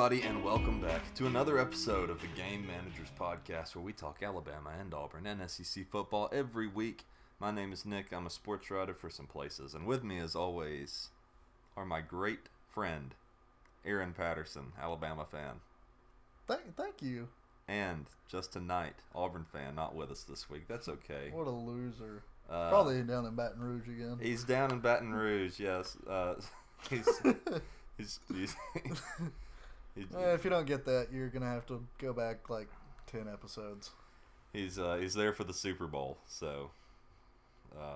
everybody, and welcome back to another episode of the Game Managers Podcast, where we talk Alabama and Auburn and SEC football every week. My name is Nick. I'm a sports writer for some places, and with me, as always, are my great friend, Aaron Patterson, Alabama fan. Thank you. And just tonight, Auburn fan, not with us this week. That's okay. What a loser. Probably down in Baton Rouge again. He's down in Baton Rouge, yes. He's if you don't get that, you're going to have to go back like 10 episodes. He's there for the Super Bowl, so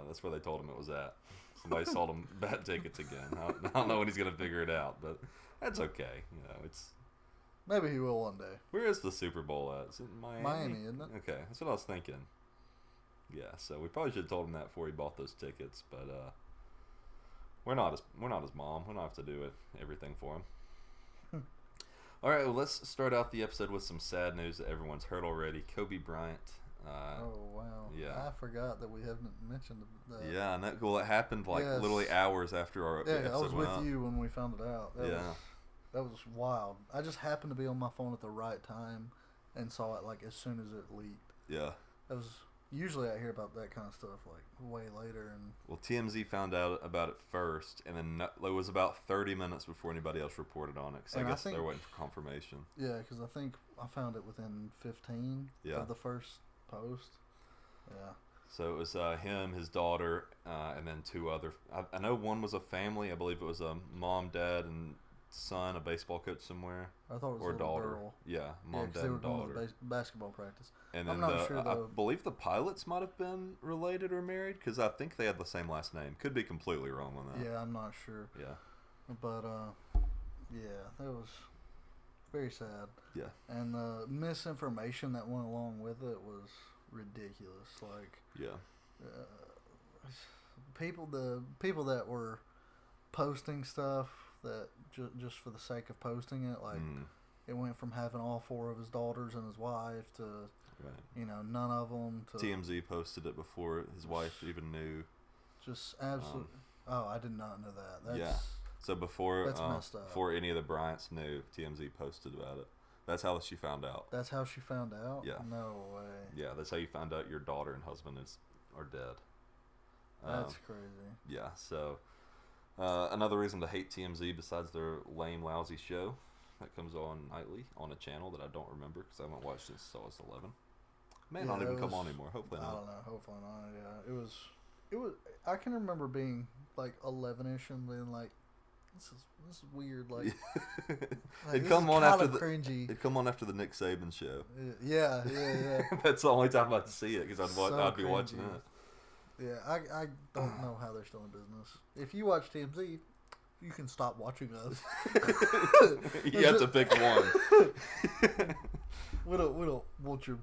that's where they told him it was at. Somebody sold him bad tickets again. I don't know when he's going to figure it out, but that's okay. You know, it's maybe he will one day. Where is the Super Bowl at? Is it Miami? Miami, isn't it? Okay, that's what I was thinking. Yeah, so we probably should have told him that before he bought those tickets, but we're not his mom. We don't have to do everything for him. All right, well, let's start out the episode with some sad news that everyone's heard already. Kobe Bryant. Oh, wow. Yeah. I forgot that we haven't mentioned that. Yeah, and it happened literally hours after our episode went I was with up. you when we found it out. That was wild. I just happened to be on my phone at the right time and saw it like as soon as it leaked. Yeah. That was usually I hear about that kind of stuff like way later. And well, TMZ found out about it first, and then it was about 30 minutes before anybody else reported on it. Because I guess they're waiting for confirmation. Yeah, because I think I found it within 15 of the first post. Yeah. So it was him, his daughter, and then two other. I know one was a family. I believe it was a mom, dad, and son, a baseball coach somewhere. I thought it was or a little daughter. girl. Yeah, mom, dad, they were and daughter. going to basketball practice. And then I'm not sure, I believe the pilots might have been related or married because I think they had the same last name. Could be completely wrong on that. Yeah, I'm not sure. Yeah. But yeah, that was very sad. Yeah. And the misinformation that went along with it was ridiculous. Like, yeah. The people that were posting stuff that just for the sake of posting it, like it went from having all four of his daughters and his wife to none of them. To TMZ posted it before his wife even knew. Just absolutely. I did not know that. That's, So before that's messed up. Before any of the Bryants knew, TMZ posted about it. That's how she found out. That's how she found out? Yeah. No way. Yeah, that's how you found out your daughter and husband are dead. That's crazy. Yeah, so another reason to hate TMZ besides their lame, lousy show that comes on nightly on a channel that I don't remember because I haven't watched since I was 11. May not even come on anymore. Hopefully not. I don't know. Hopefully not. Yeah, it was. I can remember being like 11ish and being like, this is weird. Like, it'd come on after the cringy. It'd come on after the Nick Saban show. Yeah. That's the only time I'd see it because I'd be watching it. Yeah, I don't know how they're still in business. If you watch TMZ, you can stop watching us. You have to pick one. We don't want your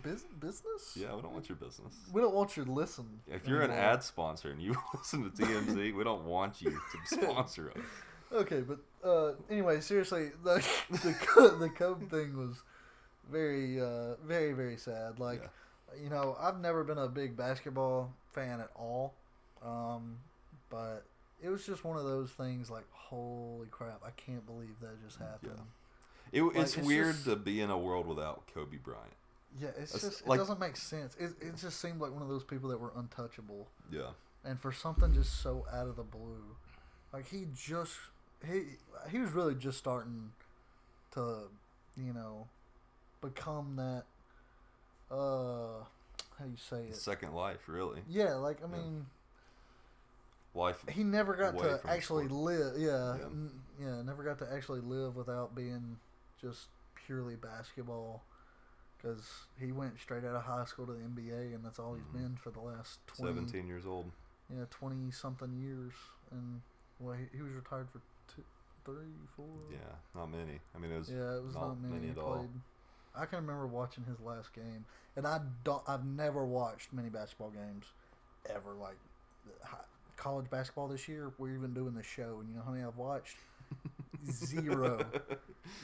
business. Yeah, we don't want your business. We don't want your listen. If you're an ad sponsor and you listen to TMZ, we don't want you to sponsor us. Okay, but anyway, seriously, the Kobe thing was very, very, very sad. Like. Yeah. I've never been a big basketball fan at all, but it was just one of those things like, holy crap, I can't believe that just happened. Yeah. It's weird to be in a world without Kobe Bryant. Yeah, it doesn't make sense. It just seemed like one of those people that were untouchable. Yeah. And for something just so out of the blue, like he was really just starting to, become that. How you say it? Second life, really. Yeah, like I mean, life. He never got to actually live. Yeah, never got to actually live without being just purely basketball. Because he went straight out of high school to the NBA, and that's all he's been for the last 17 years old. Yeah, 20 something years, and he was retired for 3, 4. Yeah, not many. I mean, it was not many at all. I can remember watching his last game, and I've never watched many basketball games ever. Like college basketball this year, we're even doing the show, and you know how many I've watched?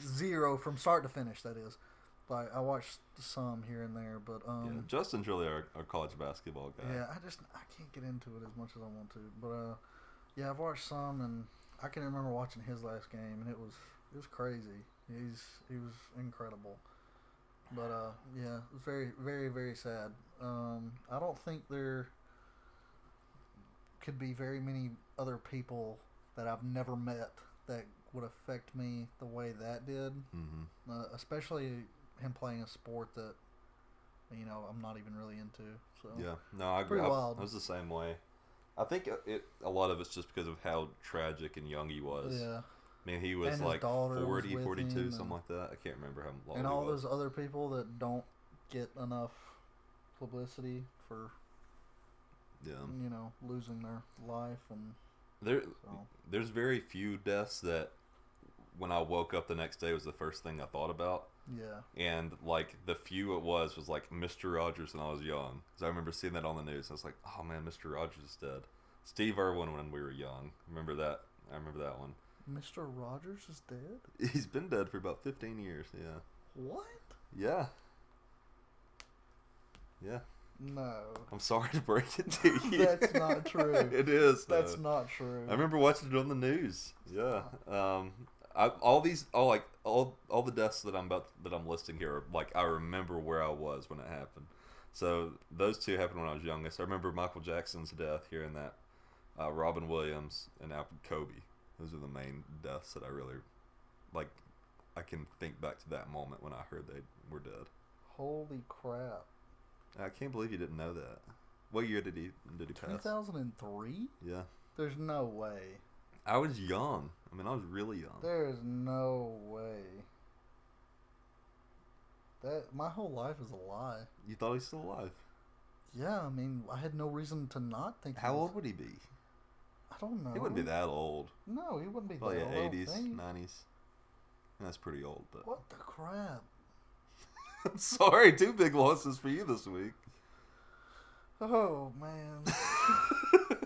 Zero from start to finish. That is, like I watched some here and there, but Justin's really our college basketball guy. Yeah, I can't get into it as much as I want to, but I've watched some, and I can remember watching his last game, and it was crazy. He was incredible. But yeah, it was very, very, very sad. I don't think there could be very many other people that I've never met that would affect me the way that did. Mm-hmm. Especially him playing a sport that I'm not even really into. So Yeah, no, I agree. Pretty wild. I was the same way. I think a lot of it's just because of how tragic and young he was. Yeah. I mean, he was And his like daughter 40, was with 42, him, something like that. I can't remember how long And he all was. those other people that don't get enough publicity for Yeah. losing their life and There's very few deaths that when I woke up the next day was the first thing I thought about. yeah. And like the few it was like Mr. Rogers when I was young. Because I remember seeing that on the news. I was like, oh man, Mr. Rogers is dead. Steve Irwin when we were young. Remember that? I remember that one. Mr. Rogers is dead? He's been dead for about 15 years. Yeah. What? Yeah. Yeah. No. I'm sorry to break it to you. That's not true. It is. That's though. not true. I remember watching it on the news. Yeah. All the deaths that I'm listing here are like I remember where I was when it happened. So those two happened when I was youngest. I remember Michael Jackson's death, hearing that, Robin Williams and Kobe. Those are the main deaths that I really like. I can think back to that moment when I heard they were dead. Holy crap! I can't believe you didn't know that. What year did he pass? 2003? Yeah. There's no way. I was young. I mean, I was really young. There is no way. That my whole life is a lie. You thought he was still alive? Yeah, I mean, I had no reason to not think. How old would he be? I don't know. He wouldn't be that old. No, he wouldn't be Probably that old. 80s, 90s. That's pretty old, but... What the crap? I'm sorry, 2 big losses for you this week. Oh, man.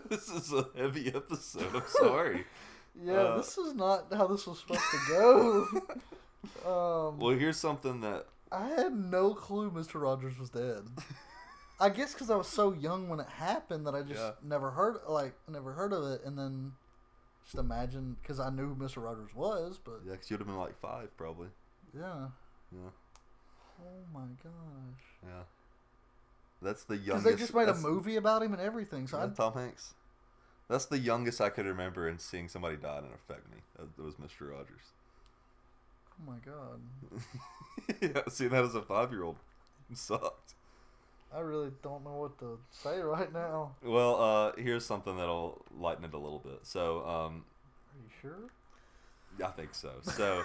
This is a heavy episode, I'm sorry. Yeah, this is not how this was supposed to go. Well, here's something that... I had no clue Mr. Rogers was dead. I guess because I was so young when it happened that I just never heard of it, and then just imagine because I knew who Mr. Rogers was, but Yeah, because you'd have been like 5, probably. yeah. Yeah. Oh my gosh. Yeah. That's the Because youngest... they just made a movie about him and everything. So Tom Hanks. That's the youngest I could remember in seeing somebody die and affect me. It was Mr. Rogers. Oh my god. Yeah, seeing that as a 5-year-old sucked. I really don't know what to say right now. Well, here's something that'll lighten it a little bit. So, Are you sure? I think so. So,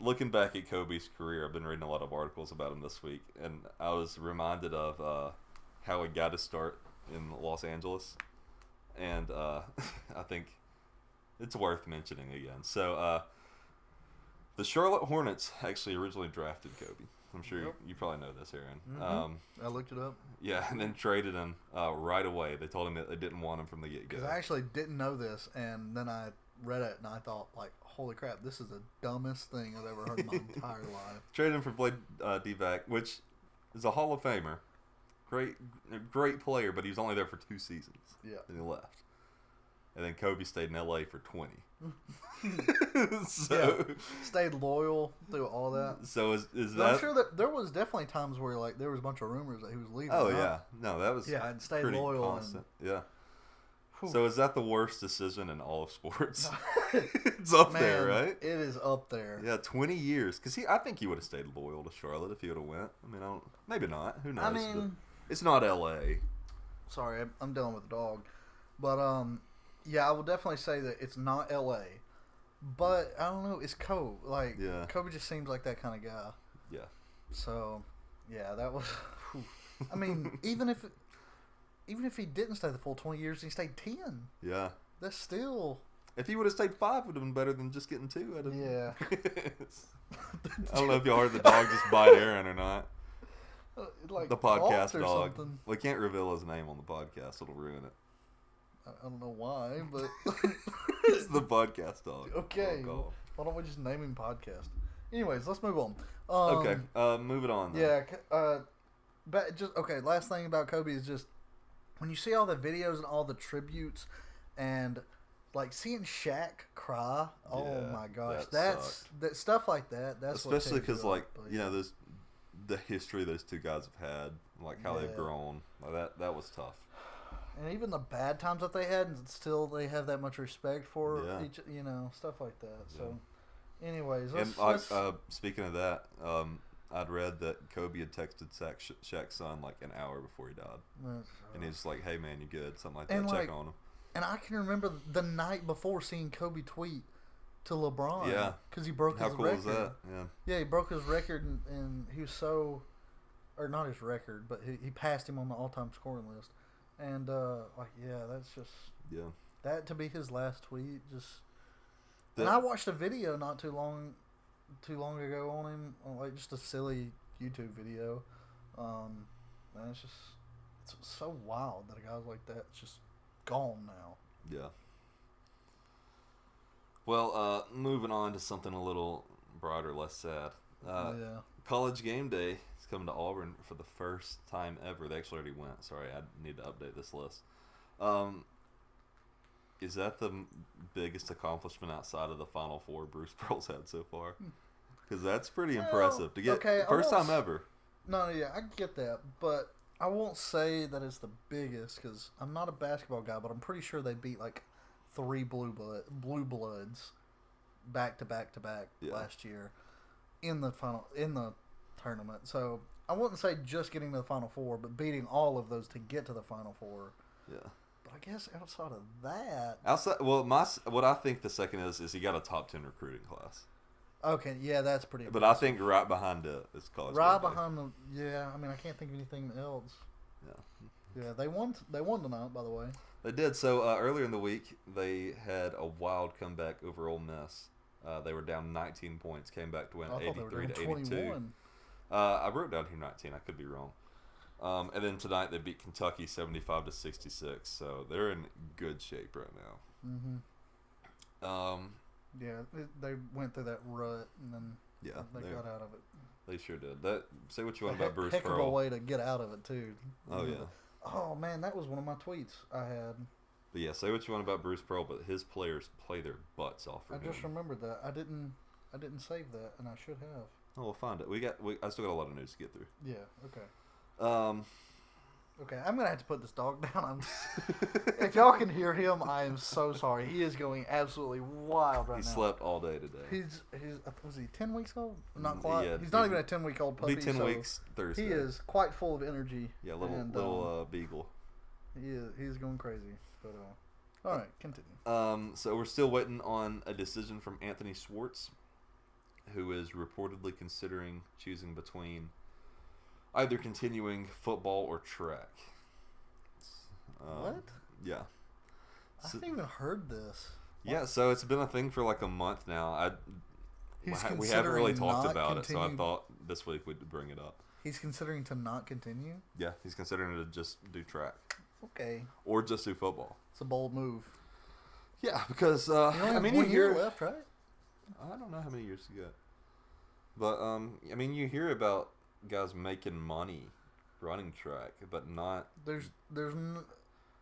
looking back at Kobe's career, I've been reading a lot of articles about him this week, and I was reminded of how he got his start in Los Angeles, and I think it's worth mentioning again. So, the Charlotte Hornets actually originally drafted Kobe. I'm sure you probably know this, Herren. Mm-hmm. I looked it up. Yeah, and then traded him right away. They told him that they didn't want him from the get-go. Because I actually didn't know this, and then I read it, and I thought, like, holy crap, this is the dumbest thing I've ever heard in my entire life. Traded him for Blade Divac, which is a Hall of Famer. Great player, but he was only there for 2 seasons. Yeah. And he left. And then Kobe stayed in L.A. for 20. So yeah. Stayed loyal through all that. So is that... I'm sure that there was definitely times where like there was a bunch of rumors that he was leaving. Oh, yeah. No, that was and stayed pretty loyal. constant. And... Yeah. Whew. So is that the worst decision in all of sports? It's up there, right? It is up there. Yeah, 20 years. Because I think he would have stayed loyal to Charlotte if he would have went. I mean, maybe not. Who knows? I mean, but it's not L.A. Sorry, I'm dealing with a dog. But, yeah, I will definitely say that it's not L.A. But, I don't know, it's Kobe. Like, Kobe just seems like that kind of guy. Yeah. So, yeah, that was... Whew. I mean, even if he didn't stay the full 20 years, he stayed 10. Yeah. That's still... If he would have stayed 5, it would have been better than just getting 2 out of Yeah. I don't know if y'all heard the dog just bite Herren or not. Like the podcast or dog. Something. We can't reveal his name on the podcast. It'll ruin it. I don't know why, but... It's the podcast dog. Okay. Why don't we just name him podcast? Anyways, let's move on. Okay. Moving on. Then. Yeah. But just okay. Last thing about Kobe is just when you see all the videos and all the tributes and like seeing Shaq cry. Oh my gosh, that that stuff like that. That's especially because like yeah. those the history those two guys have had, like how they've grown. Like that was tough. And even the bad times that they had, and still they have that much respect for each, stuff like that. So, anyways, let's speaking of that, I'd read that Kobe had texted Shaq's son like an hour before he died, and he's like, "Hey man, you good?" Something like that. Check on him. And I can remember the night before seeing Kobe tweet to LeBron. Yeah, because he broke his record. How cool was that? Yeah, he broke his record, and he was or not his record, but he passed him on the all-time scoring list. And that's just that to be his last tweet. And I watched a video not too long ago on him, like just a silly YouTube video. And it's so wild that a guy like that's just gone now. Yeah. Well, moving on to something a little brighter, less sad. College game day is coming to Auburn for the first time ever. They actually already went. Sorry, I need to update this list. Is that the biggest accomplishment outside of the Final Four Bruce Pearl's had so far? Because that's pretty impressive to get first time ever. No, yeah, I get that, but I won't say that it's the biggest because I'm not a basketball guy, but I'm pretty sure they beat like 3 blue bloods back to back last year in the tournament. So I wouldn't say just getting to the Final Four, but beating all of those to get to the Final Four. Yeah. But I guess outside of that, what I think the second is he got a top 10 recruiting class. Okay, yeah, that's pretty impressive. But I think right behind it is college. Right behind them, yeah. I mean, I can't think of anything else. Yeah, they won tonight, by the way. They did. So earlier in the week, they had a wild comeback over Ole Miss. They were down 19 points, came back to win 83-82. I wrote down here 19. I could be wrong. And then tonight they beat Kentucky 75-66. So they're in good shape right now. Mm-hmm. They went through that rut and then they got out of it. They sure did. Say what you want about Bruce Pearl. Heck of a way to get out of it too. Oh yeah. Oh man, that was one of my tweets I had. But yeah, say what you want about Bruce Pearl, but his players play their butts off for him. I just remembered that. I didn't save that, and I should have. Oh, we'll find it. I still got a lot of news to get through. Yeah. Okay. Okay, I'm gonna have to put this dog down. If y'all can hear him, I am so sorry. He is going absolutely wild right now. He slept all day today. He's was he 10 weeks old? Not quite. Yeah, he's not even a 10-week-old puppy. Be 10 weeks Thursday. He is quite full of energy. Yeah, little beagle. He's going crazy. But all right, continue. So we're still waiting on a decision from Anthony Schwartz, who is reportedly considering choosing between either continuing football or track. What? Yeah. I haven't even heard this. Yeah, so it's been a thing for like a month now. We haven't really talked about it, so I thought this week we'd bring it up. He's considering to not continue? Yeah, he's considering to just do track. Okay. Or just do football. It's a bold move. Yeah, because I mean, you hear left, right? I don't know how many years you got, but I mean, you hear about guys making money running track, but not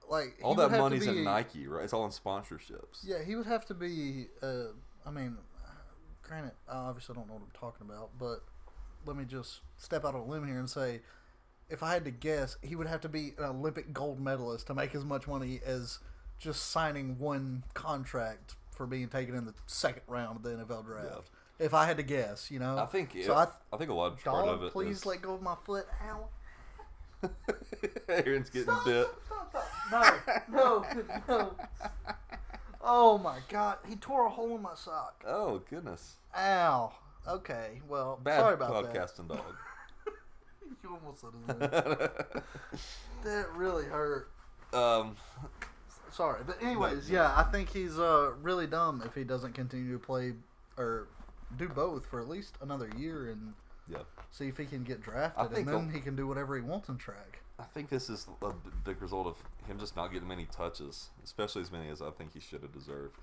like all that money's in Nike, right? It's all in sponsorships. Yeah, he would have to be. I mean, granted, I obviously don't know what I'm talking about, but let me just step out on a limb here and say, if I had to guess, he would have to be an Olympic gold medalist to make as much money as just signing one contract for being taken in the second round of the NFL draft. Yeah. If I had to guess, I think I think a lot part of it. Please let go of my foot. Ow. Aaron's getting bit. Stop. No. Oh my God! He tore a hole in my sock. Oh goodness. Ow. Okay. Well, bad sorry about that. Podcasting dog. You almost said his name. That really hurt. Sorry, but anyways, yeah, I think he's really dumb if he doesn't continue to play or do both for at least another year and see if he can get drafted, and then he can do whatever he wants in track. I think this is a big result of him just not getting many touches, especially as many as I think he should have deserved.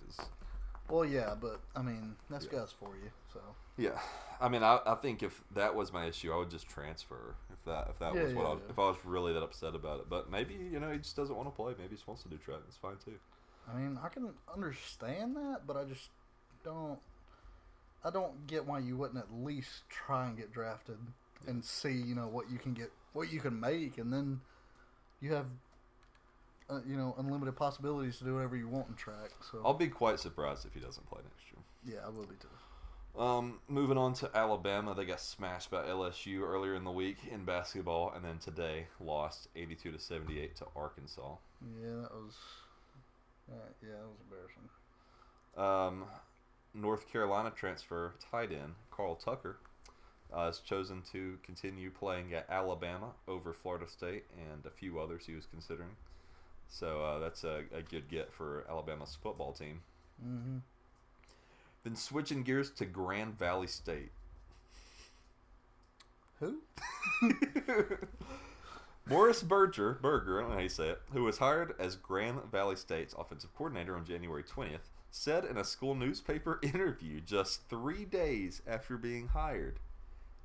Well, yeah, but I mean that's Gus for you, so. Yeah, I mean, I think if that was my issue, I would just transfer. If that was what if I was really that upset about it. But maybe he just doesn't want to play. Maybe he just wants to do track. That's fine too. I mean, I can understand that, but I just don't. I don't get why you wouldn't at least try and get drafted and see, what you can get, what you can make, and then you have, unlimited possibilities to do whatever you want in track. So I'll be quite surprised if he doesn't play next year. Yeah, I will be too. Moving on to Alabama, they got smashed by LSU earlier in the week in basketball, and then today lost 82-78 to Arkansas. Yeah, that was embarrassing. North Carolina transfer tight end Carl Tucker has chosen to continue playing at Alabama over Florida State and a few others he was considering. So that's a good get for Alabama's football team. Mm-hmm. Then switching gears to Grand Valley State. Who? Morris Berger, I don't know how you say it, who was hired as Grand Valley State's offensive coordinator on January 20th, said in a school newspaper interview just 3 days after being hired,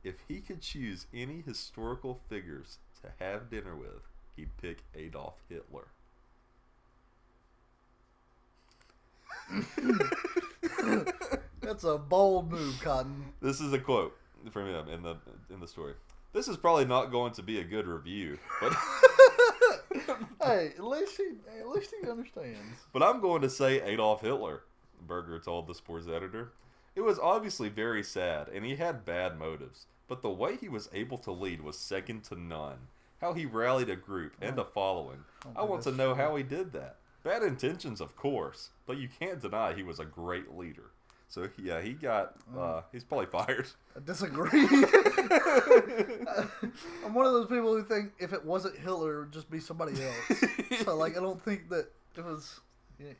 if he could choose any historical figures to have dinner with, he'd pick Adolf Hitler. That's a bold move, Cotton. This is a quote from him in the story. This is probably not going to be a good review, but hey, at least he understands. But I'm going to say Adolf Hitler, Berger told the sports editor. It was obviously very sad, and he had bad motives, but the way he was able to lead was second to none. How he rallied a group and a following. I want to know how he did that. Bad intentions, of course, but you can't deny he was a great leader. So, yeah, he's probably fired. I disagree. I'm one of those people who think if it wasn't Hitler, it would just be somebody else. So, I don't think that it was... I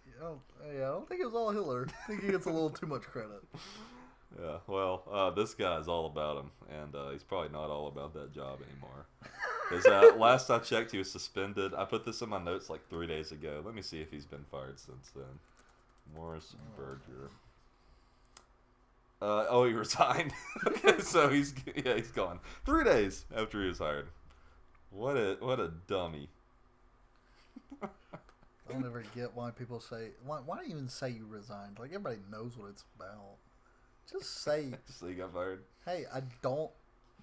don't think it was all Hitler. I think he gets a little too much credit. Yeah, well, this guy's all about him, and he's probably not all about that job anymore. Because last I checked, he was suspended. I put this in my notes 3 days ago. Let me see if he's been fired since then. Morris Berger. He resigned. Okay, so he's gone. 3 days after he was hired. What a dummy. I don't ever get why people say why do you even say you resigned? Everybody knows what it's about. Just say Just say you got fired. Hey, I don't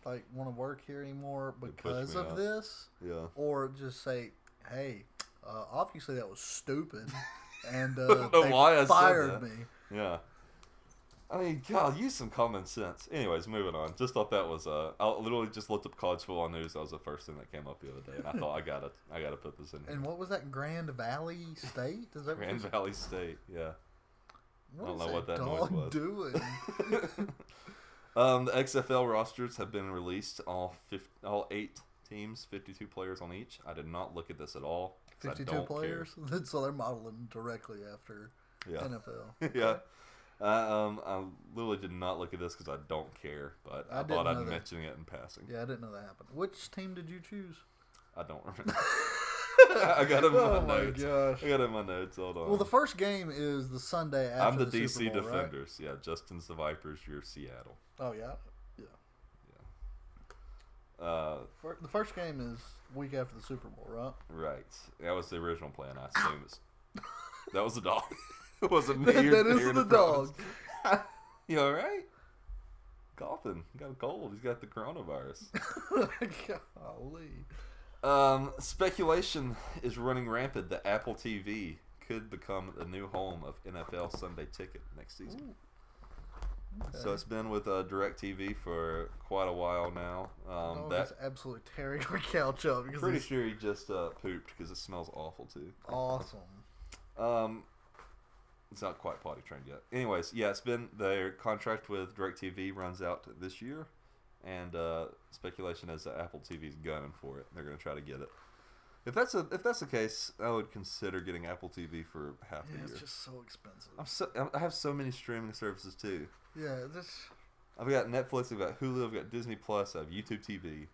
want to work here anymore because of this. Yeah. Or just say, hey, obviously that was stupid, and I don't know they why I fired said that. me. Yeah. I mean, God, use some common sense. Anyways, moving on. Just thought that was I literally just looked up college football news. That was the first thing that came up the other day, and I thought I gotta put this in here. And what was that? Grand Valley State? Is that Grand Valley State? Yeah. What I don't is know what that dog noise was. doing? The XFL rosters have been released. All 8 teams, 52 players on each. I did not look at this at all. 52 players? So they're modeling directly after NFL. Yeah. I literally did not look at this because I don't care, but I thought I'd mention it in passing. Yeah, I didn't know that happened. Which team did you choose? I don't remember. I got it in my notes. Gosh. I got it in my notes. Hold on. Well, the first game is the Sunday after I'm the DC DC Bowl, Defenders. right? Yeah, Justin's the Vipers. You're Seattle. Oh, yeah? Yeah. The first game is week after the Super Bowl, right? Right. That was the original plan. I assume that was the dog. It wasn't me. That is the dog. You all right? Coughing. Got a cold. He's got the coronavirus. Golly. Speculation is running rampant that Apple TV could become the new home of NFL Sunday Ticket next season. Okay. So it's been with DirecTV for quite a while now. That's absolutely tearing our couch up. I'm pretty sure he just pooped because it smells awful too. Awesome. It's not quite potty trained yet. Anyways, yeah, it's been their contract with DirecTV runs out this year, and speculation is that Apple TV's gunning for it. They're going to try to get it. If that's the case, I would consider getting Apple TV for half the year. It's just so expensive. I have so many streaming services too. Yeah, I've got Netflix, I've got Hulu, I've got Disney Plus, I have YouTube TV.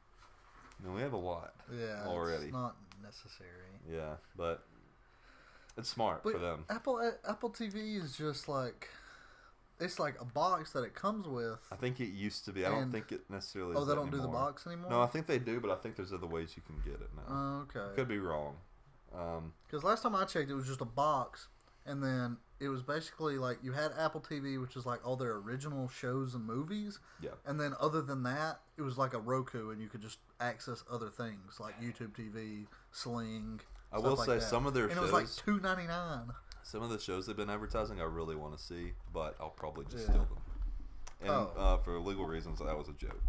We have a lot. Yeah, already. It's not necessary. Yeah, but it's smart for them. Apple TV is just it's like a box that it comes with. I think it used to be. I don't think it necessarily. Oh, is they don't anymore. do the box anymore? No, I think they do, but I think there's other ways you can get it now. Oh, okay. Could be wrong. Because last time I checked, it was just a box, and then it was basically like you had Apple TV, which is like all their original shows and movies. Yeah. And then other than that, it was like a Roku, and you could just access other things like YouTube TV, Sling. I will say some of their shows. And it was like $2.99. Some of the shows they've been advertising, I really want to see, but I'll probably just steal them. And for legal reasons, that was a joke.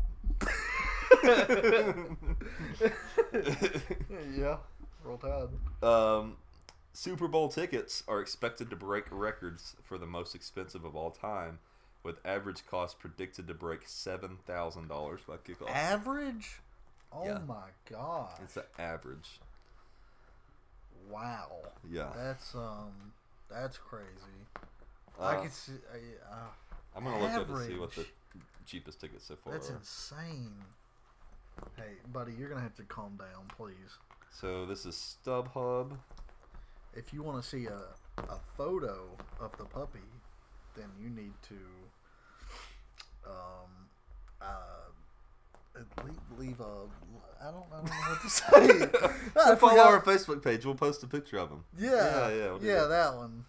Yeah, roll tide. Super Bowl tickets are expected to break records for the most expensive of all time, with average cost predicted to break $7,000 by kickoff. Average? Oh Yeah. my god! It's the average. Wow. Yeah. That's crazy. Uh, I could see. I'm gonna look up and see average. what the cheapest tickets so far That's are. insane. Hey, buddy, you're gonna have to calm down, please. So this is StubHub. If you want to see a photo of the puppy, then you need to leave a. I don't know what to say. Follow our Facebook page. We'll post a picture of him. Yeah, we'll do that. that one.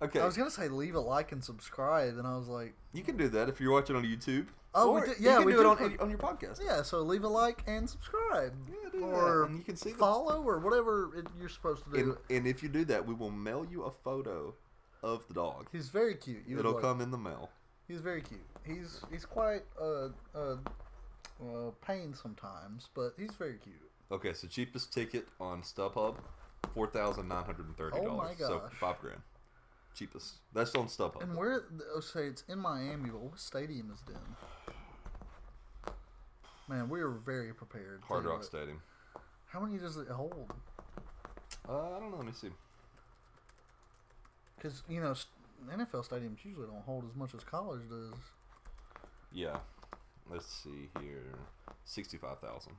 Okay. I was gonna say leave a like and subscribe, and I was like, You can do that if you're watching on YouTube. oh, Or we did, you can we do it did on your podcast. yeah. So leave a like and subscribe, Yeah, do or that. And you can see follow, or whatever you're supposed to do. and if you do that, we will mail you a photo of the dog. He's very cute. It'll come in the mail. He's very cute. He's quite pain sometimes, but he's very cute. Okay, so cheapest ticket on StubHub, $4,930. Oh my So gosh. $5,000. Cheapest. That's on StubHub. And where? Say it's in Miami, but what stadium is it in? Man, we are very prepared. Hard Rock Stadium. How many does it hold? I don't know. Let me see. Because NFL stadiums usually don't hold as much as college does. Yeah. Let's see here. 65,000.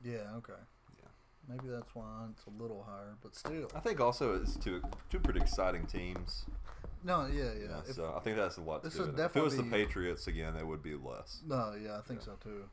Yeah. Okay. Yeah. Maybe that's why it's a little higher, but still. I think also it's two pretty exciting teams. No. Yeah. So I think that's a lot to This do would with it. If it was the definitely Patriots again, it would be less. No. Yeah. I think so too.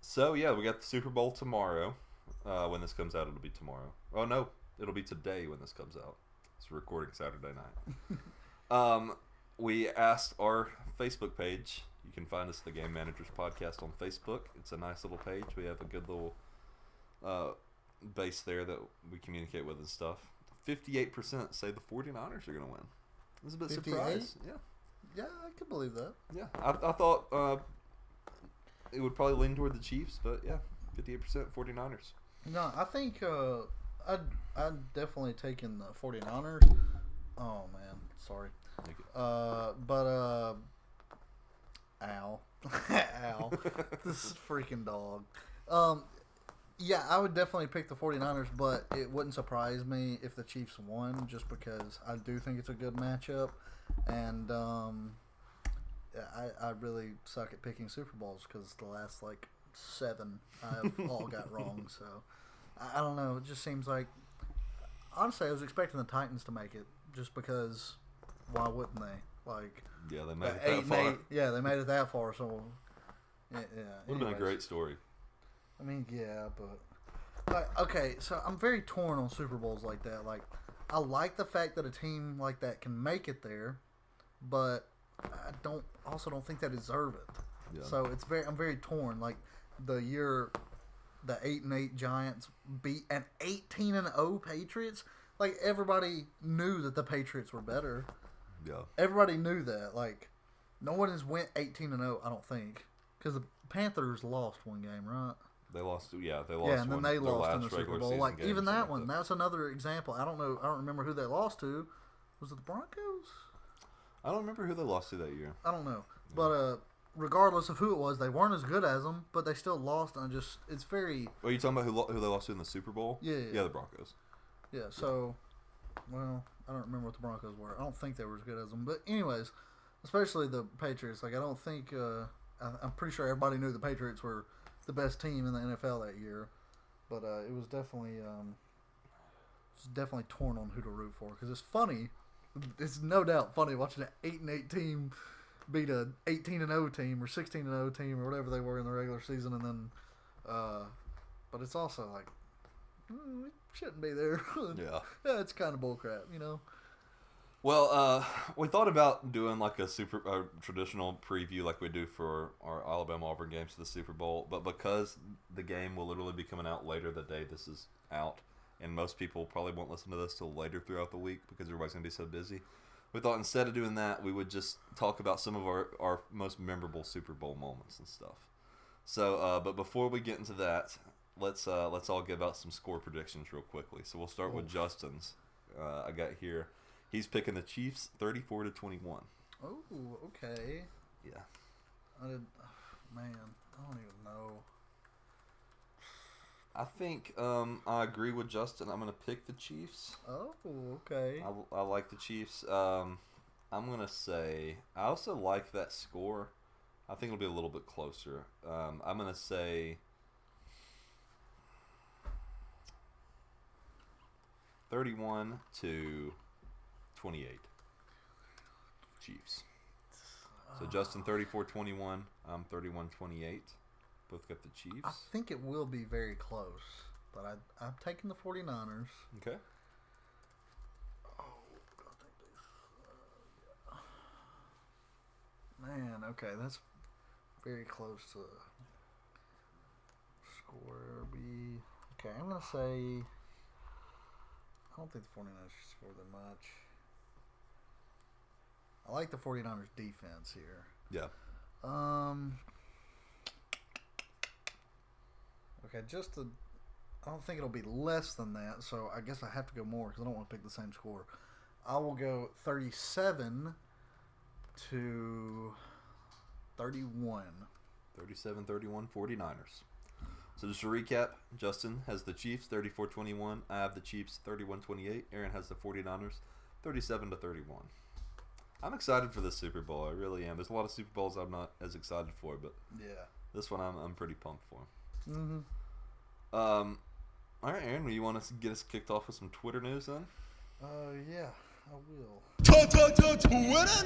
So yeah, we got the Super Bowl tomorrow. When this comes out, it'll be tomorrow. Oh no, it'll be today when this comes out. It's recording Saturday night. We asked our Facebook page. You can find us the Game Managers Podcast on Facebook. It's a nice little page. We have a good little base there that we communicate with and stuff. 58% say the 49ers are going to win. I was a bit 58? surprised. Yeah. Yeah, I could believe that. Yeah. I thought it would probably lean toward the Chiefs, but yeah, 58% 49ers. No, I think I'd definitely taken the 49ers. Oh man, sorry. But ow. Ow. This freaking dog. Yeah, I would definitely pick the 49ers, but it wouldn't surprise me if the Chiefs won, just because I do think it's a good matchup, and I really suck at picking Super Bowls because the last 7 I've all got wrong. So I don't know. It just seems like, honestly, I was expecting the Titans to make it, just because why wouldn't they? Yeah, they made it that far. Yeah, they made it that far. So yeah. Would have been a great story. I mean, yeah, but okay. So I'm very torn on Super Bowls like that. I like the fact that a team like that can make it there, but I don't think they deserve it. Yeah. So I'm very torn. Like the year the 8-8 Giants beat an 18-0 Patriots. Like everybody knew that the Patriots were better. Yeah. Everybody knew that. No one has went 18-0. I don't think, because the Panthers lost one game, right? They lost. Yeah, they Yeah, and then they lost in the Super regular Bowl. season game Even or that something one, like that. that's another example. I don't know. I don't remember who they lost to. Was it the Broncos? I don't remember who they lost to that year. I don't know. But regardless of who it was, they weren't as good as them, but they still lost. And it's very... Are you talking about who they lost to in the Super Bowl? Yeah. Yeah, the Broncos. Yeah, so... Well, I don't remember what the Broncos were. I don't think they were as good as them. But anyways, especially the Patriots. I don't think... I'm pretty sure everybody knew the Patriots were the best team in the NFL that year. But it was definitely... torn on who to root for. Because it's funny. It's no doubt funny watching an 8-8 team beat a 18-0 team or 16-0 team or whatever they were in the regular season, and then, but it's also it shouldn't be there. Yeah. Yeah, it's kind of bullcrap, you know. Well, we thought about doing like a traditional preview like we do for our Alabama-Auburn games for the Super Bowl, but because the game will literally be coming out later the day this is out, and most people probably won't listen to this till later throughout the week because everybody's going to be so busy, we thought instead of doing that, we would just talk about some of our most memorable Super Bowl moments and stuff. So, but before we get into that, let's all give out some score predictions real quickly. So we'll start with Justin's. I got here. He's picking the Chiefs 34-21. Oh, okay. Yeah. Man, I don't even know. I think I agree with Justin. I'm going to pick the Chiefs. Oh, okay. I like the Chiefs. I'm going to say I also like that score. I think it'll be a little bit closer. I'm going to say 31-28. Chiefs. So Justin 34-21. I'm 31-28. Both got the Chiefs. I think it will be very close, but I'm taking the 49ers. Okay. Oh, man, okay, that's very close to score. Okay, I'm going to say I don't think the 49ers should score that much. I like the 49ers defense here. Yeah. Okay, I don't think it'll be less than that, so I guess I have to go more because I don't want to pick the same score. I will go 37-31. 37-31 49ers. So just to recap, Justin has the Chiefs 34-21. I have the Chiefs 31-28. Aaron has the 49ers 37-31. I'm excited for this Super Bowl. I really am. There's a lot of Super Bowls I'm not as excited for, but yeah, this one I'm pretty pumped for. Mm-hmm. All right, Aaron, you want to get us kicked off with some Twitter news then? Yeah, I will. Twitter news.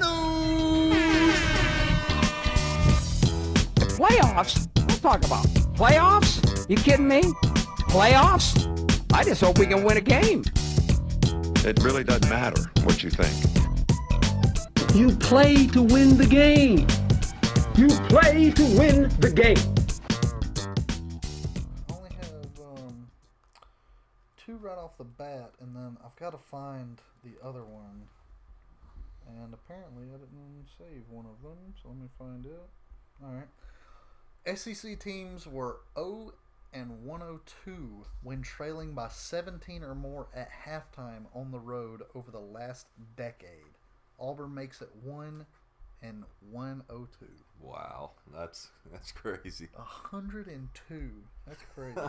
Playoffs? Don't talk about playoffs. You kidding me? Playoffs? I just hope we can win a game. It really doesn't matter what you think. You play to win the game. You play to win the game. I only have two right off the bat, and then I've got to find the other one. And apparently I didn't save one of them, so let me find it. Alright. SEC teams were 0-102 when trailing by 17 or more at halftime on the road over the last decade. Auburn makes it 1-102. Wow, that's crazy. 102. That's crazy.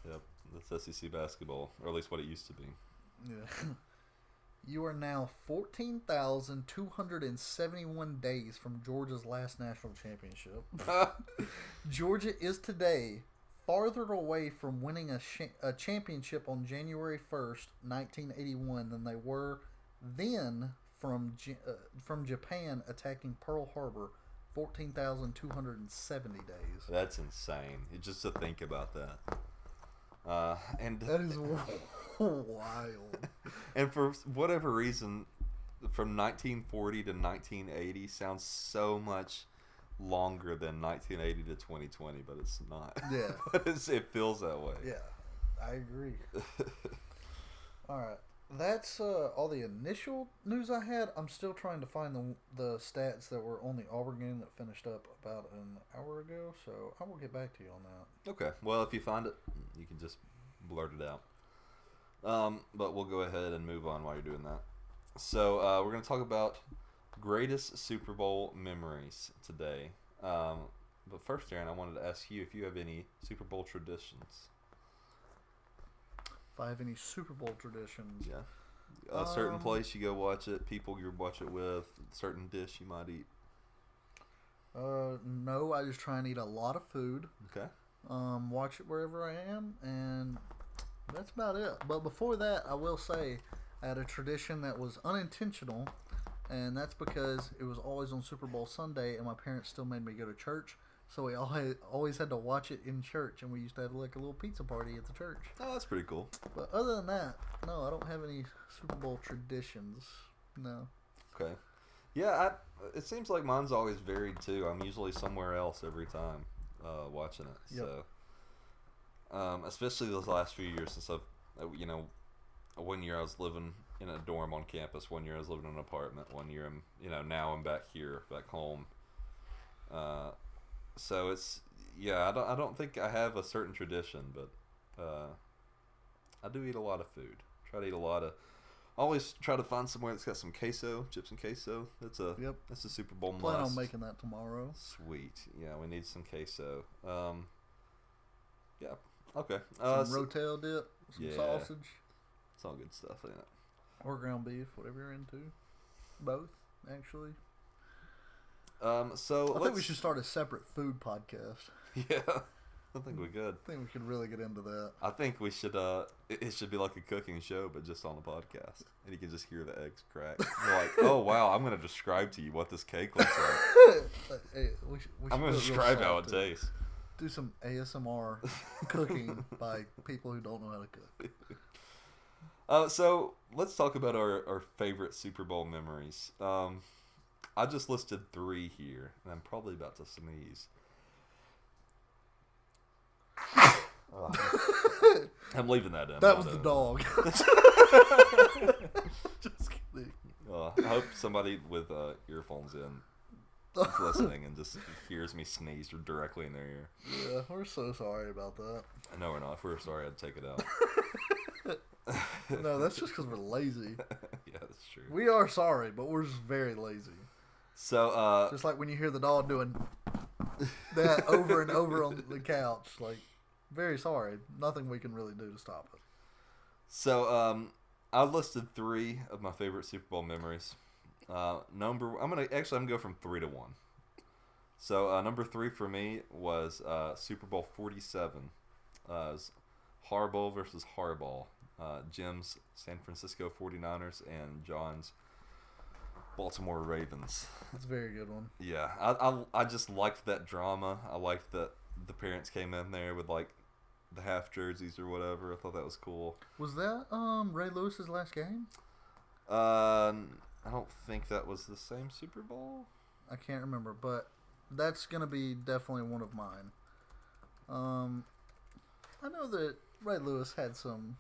Yep, that's SEC basketball, or at least what it used to be. Yeah. You are now 14,271 days from Georgia's last national championship. Georgia is today farther away from winning a championship on January 1st, 1981 than they were then from Japan attacking Pearl Harbor 14,270 days. That's insane. Just to think about that. And that is wild. And for whatever reason, from 1940 to 1980 sounds so much longer than 1980 to 2020, but it's not. Yeah. But it feels that way. Yeah, I agree. All right. That's all the initial news I had. I'm still trying to find the stats that were on the Auburn game that finished up about an hour ago, so I will get back to you on that. Okay. Well, if you find it, you can just blurt it out. But we'll go ahead and move on while you're doing that. So we're going to talk about greatest Super Bowl memories today. But first, Aaron, I wanted to ask you if you have any Super Bowl traditions. If I have any Super Bowl traditions. Yeah. A certain place you go watch it, people you watch it with, certain dish you might eat. No, I just try and eat a lot of food. Okay. Watch it wherever I am, and that's about it. But before that, I will say I had a tradition that was unintentional, and that's because it was always on Super Bowl Sunday, and my parents still made me go to church. So we always had to watch it in church, and we used to have like a little pizza party at the church. Oh, that's pretty cool. But other than that, no, I don't have any Super Bowl traditions. No. Okay. Yeah, it seems like mine's always varied too. I'm usually somewhere else every time watching it. Yep. So, especially those last few years since one year I was living in a dorm on campus, 1 year I was living in an apartment, 1 year now I'm back here, back home. So I don't think I have a certain tradition, but I do eat a lot of food. Try to eat a lot of. Always try to find somewhere that's got some queso, chips and queso. That's a Super Bowl must. Plan on making that tomorrow. Sweet. Yeah, we need some queso. Yeah. Okay. Some Rotel dip, some sausage. It's all good stuff, ain't it? Or ground beef, whatever you're into. Both, actually. So I think we should start a separate food podcast. Yeah, I think we could. I think we could really get into that. I think we should. It should be like a cooking show, but just on a podcast, and you can just hear the eggs crack. You're like, oh wow, I'm gonna describe to you what this cake looks like. Hey, I'm gonna describe how it tastes. Do some ASMR cooking by people who don't know how to cook. So let's talk about our favorite Super Bowl memories. I just listed 3 here, and I'm probably about to sneeze. I'm leaving that in. That was the dog. Just kidding. I hope somebody with earphones in is listening and just hears me sneeze directly in their ear. Yeah, we're so sorry about that. No, we're not. If we're sorry, I'd take it out. No, that's just because we're lazy. Yeah, that's true. We are sorry, but we're just very lazy. So, just like when you hear the dog doing that over and over on the couch, like, very sorry. Nothing we can really do to stop it. So, I listed 3 of my favorite Super Bowl memories. I'm gonna go from 3 to 1. So, number 3 for me was Super Bowl 47. Harbaugh versus Harbaugh. Jim's San Francisco 49ers and John's Baltimore Ravens. That's a very good one. Yeah, I just liked that drama. I liked that the parents came in there with like the half jerseys or whatever. I thought that was cool. Was that Ray Lewis's last game? I don't think that was the same Super Bowl. I can't remember, but that's gonna be definitely one of mine. I know that Ray Lewis had some,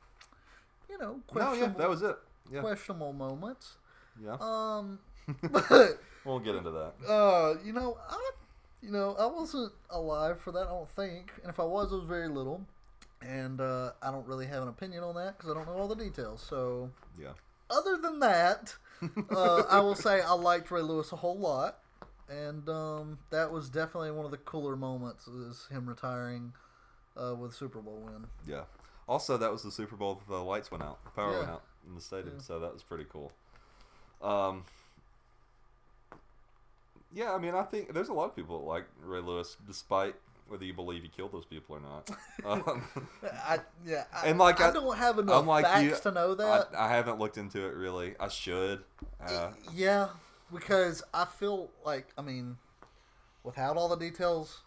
questionable. That was it. Yeah. Questionable moments. Yeah. But We'll get into that. I wasn't alive for that. I don't think, and if I was, it was very little. And I don't really have an opinion on that because I don't know all the details. So yeah. Other than that, I will say I liked Ray Lewis a whole lot, and that was definitely one of the cooler moments is him retiring with a Super Bowl win. Yeah. Also, that was the Super Bowl that the lights went out, the power went out in the stadium, so that was pretty cool. Yeah, I mean, I think there's a lot of people that like Ray Lewis, despite whether you believe he killed those people or not. I don't have enough facts to know that. I haven't looked into it really. I should. Yeah, because I feel like, without all the details,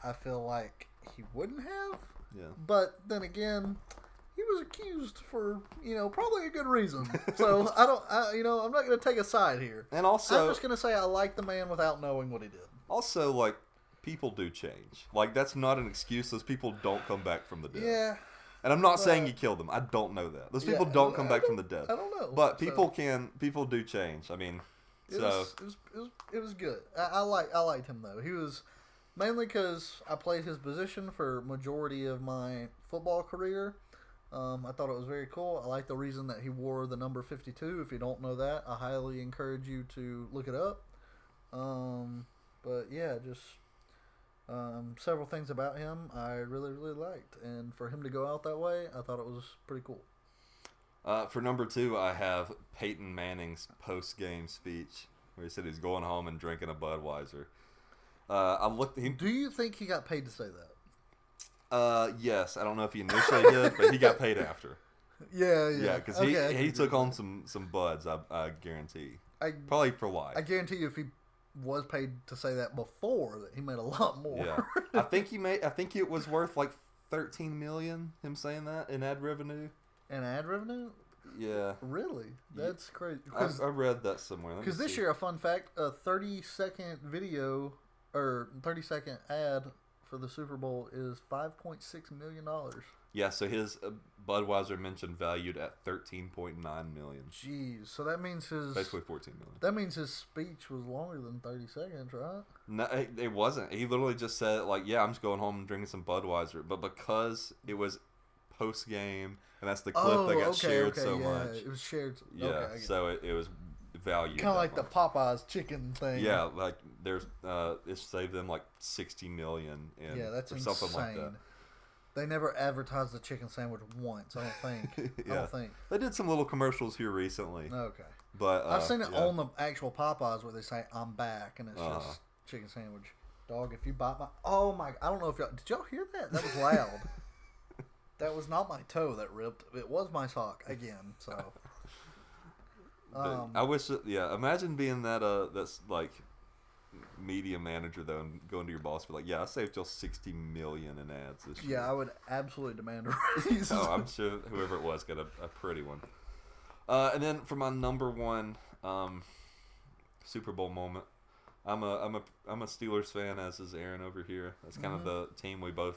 I feel like he wouldn't have. Yeah. But then again, he was accused for, probably a good reason. So I'm not going to take a side here. And also, I'm just going to say I like the man without knowing what he did. Also, like, people do change. Like, that's not an excuse. Those people don't come back from the dead. Yeah. And I'm not saying he killed them. I don't know that. Those people don't come back from the dead. I don't know. But people do change. I mean, it was good. I liked him though. He was mainly because I played his position for majority of my football career. I thought it was very cool. I like the reason that he wore the number 52. If you don't know that, I highly encourage you to look it up. But yeah, just several things about him I really, really liked. And for him to go out that way, I thought it was pretty cool. For number 2, I have Peyton Manning's post-game speech where he said he's going home and drinking a Budweiser. Do you think he got paid to say that? Yes. I don't know if he initially did, but he got paid after. Yeah. Yeah, because he took on some buds, I guarantee. Probably for life. I guarantee you if he was paid to say that before that he made a lot more. Yeah, I think it was worth like $13 million. Him saying that in ad revenue. And ad revenue? Yeah. Really? That's crazy. I read that somewhere. Because this year, a fun fact, a 30-second video or 30-second ad for the Super Bowl is $5.6 million. Yeah, so his Budweiser mentioned valued at $13.9 million. Jeez, so that means his basically $14 million. That means his speech was longer than 30 seconds, right? No, it wasn't. He literally just said like, "Yeah, I'm just going home and drinking some Budweiser," but because it was post game and that's the clip that got shared so much. It was shared. Yeah, okay, so it was valued. Kind of like the Popeyes chicken thing. Yeah, like there's it saved them like $60 million. That's or insane. something like that. They never advertised the chicken sandwich once. I don't think. Yeah. I don't think they did some little commercials here recently. Okay, but I've seen it on the actual Popeyes where they say "I'm back" and it's just chicken sandwich. Dog, if you bite my I don't know if did y'all hear that? That was loud. That was not my toe that ripped. It was my sock again. So, I wish. Imagine being that's like media manager though, and going to your boss and be like, "Yeah, I saved y'all $60 million in ads this year." Yeah, I would absolutely demand a raise. Oh, I'm sure whoever it was got a pretty one. And then for my number one Super Bowl moment, I'm a Steelers fan, as is Aaron over here. That's kind of the team we both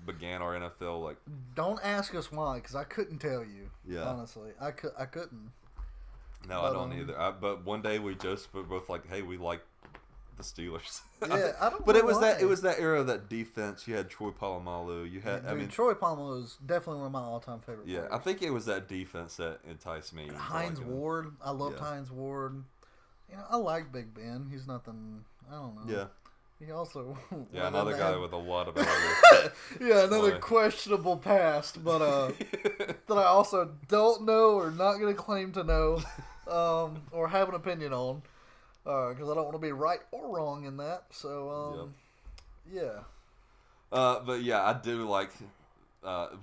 began our NFL like. Don't ask us why, because I couldn't tell you. Yeah, honestly, I couldn't. No, but, I don't either. But one day we just were both like, "Hey, we like the Steelers." Yeah, I don't. But know it was why. it was that era of that defense. You had Troy Polamalu. You had Troy Polamalu is definitely one of my all-time favorite. Yeah, players. I think it was that defense that enticed me. Hines Ward, I loved Hines Ward. You know, I like Big Ben. He's nothing. I don't know. Yeah. He also. Yeah, another guy with a lot of. Another questionable past, but that I also don't know or not going to claim to know, or have an opinion on, because I don't want to be right or wrong in that. So, yeah. But yeah, I do like.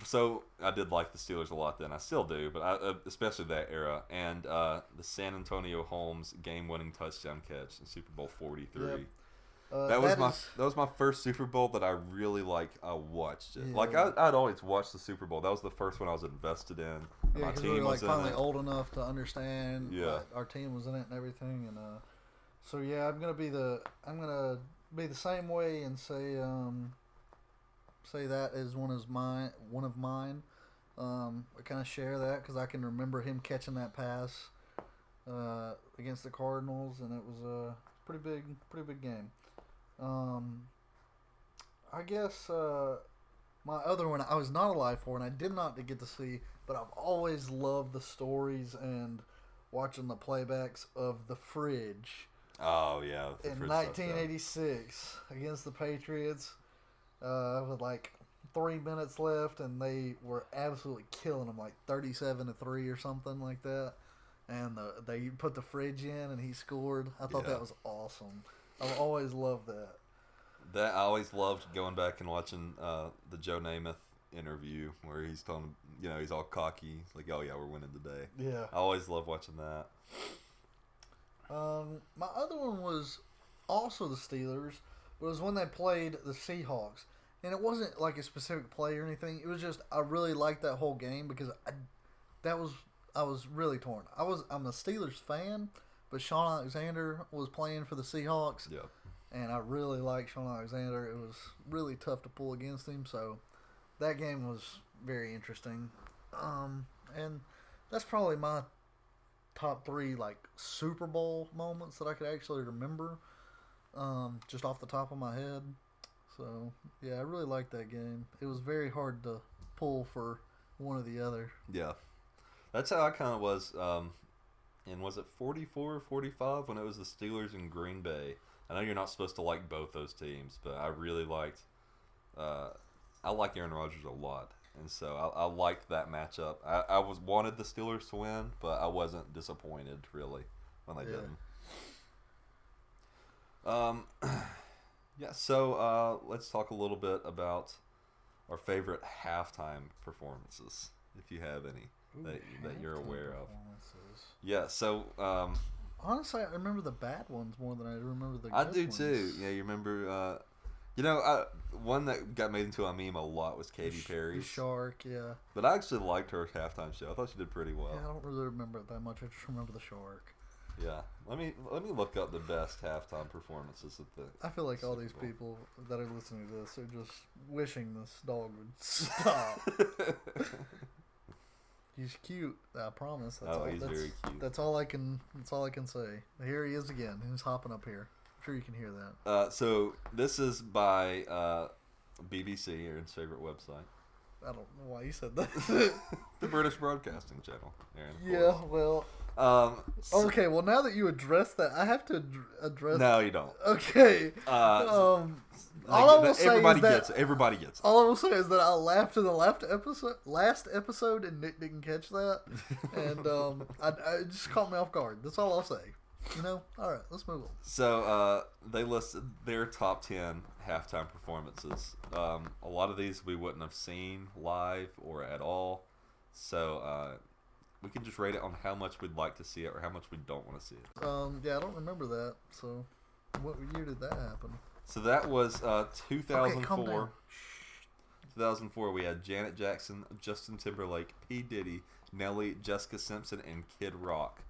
So I did like the Steelers a lot then. I still do, but especially that era and the San Antonio Holmes game-winning touchdown catch in Super Bowl 43. Yep. That was my first Super Bowl that I really I watched it. Yeah. Like I'd always watched the Super Bowl. That was the first one I was invested in. Yeah, my because team we were was finally in it. old enough to understand. Yeah. Our team was in it and everything, and so yeah, I'm gonna be the same way and say that is one of mine. I kind of share that because I can remember him catching that pass against the Cardinals, and it was a pretty big game. I guess my other one I was not alive for, and I did not get to see, but I've always loved the stories and watching the playbacks of the fridge. Oh yeah, in 1986 against the Patriots, with like 3 minutes left, and they were absolutely killing them, like 37-3 or something like that. And they put the fridge in, and he scored. I thought that was awesome. I've always loved that. I always loved going back and watching the Joe Namath interview where he's telling, he's all cocky. He's like, "Oh yeah, we're winning today." Yeah. I always loved watching that. My other one was also the Steelers. It was when they played the Seahawks, and it wasn't like a specific play or anything. It was just I really liked that whole game because I was really torn. I'm a Steelers fan, but Shaun Alexander was playing for the Seahawks. Yeah. And I really liked Shaun Alexander. It was really tough to pull against him, so that game was very interesting. And that's probably my top 3 Super Bowl moments that I could actually remember, just off the top of my head. So yeah, I really liked that game. It was very hard to pull for one or the other. Yeah, that's how I kind of was. And was it 44 or 45 when it was the Steelers and Green Bay? I know you're not supposed to like both those teams, but I really liked. I like Aaron Rodgers a lot, and so I liked that matchup. I wanted the Steelers to win, but I wasn't disappointed really when they didn't. Yeah. So let's talk a little bit about our favorite halftime performances, if you have any that you're aware of. Yeah. So Honestly, I remember the bad ones more than I remember the good I do ones. too. Yeah, you remember? One that got made into a meme a lot was Katy Perry's. The shark, yeah. But I actually liked her halftime show. I thought she did pretty well. Yeah, I don't really remember it that much. I just remember the shark. Yeah. Let me look up the best halftime performances at the. I feel like all Super these Bowl. people that are listening to this are just wishing this dog would stop. He's cute. I promise. That's all. He's very cute. That's all I can. That's all I can say. Here he is again. He's hopping up here. I'm sure you can hear that. So this is by BBC, Aaron's favorite website. I don't know why you said that. The British Broadcasting Channel, Aaron. Of Yeah. course. Well. Okay. Well, now that you address that, I have to address. No, you don't. Okay. All I will say everybody is that gets it. Everybody gets it. all I will say is that I laughed in the last episode, and Nick didn't catch that, and it just caught me off guard. That's all I'll say. All right, let's move on. So they listed their top 10 halftime performances. A lot of these we wouldn't have seen live or at all. So we can just rate it on how much we'd like to see it or how much we don't want to see it. Yeah, I don't remember that. So, what year did that happen? So that was 2004. Okay, calm down. 2004, we had Janet Jackson, Justin Timberlake, P. Diddy, Nelly, Jessica Simpson, and Kid Rock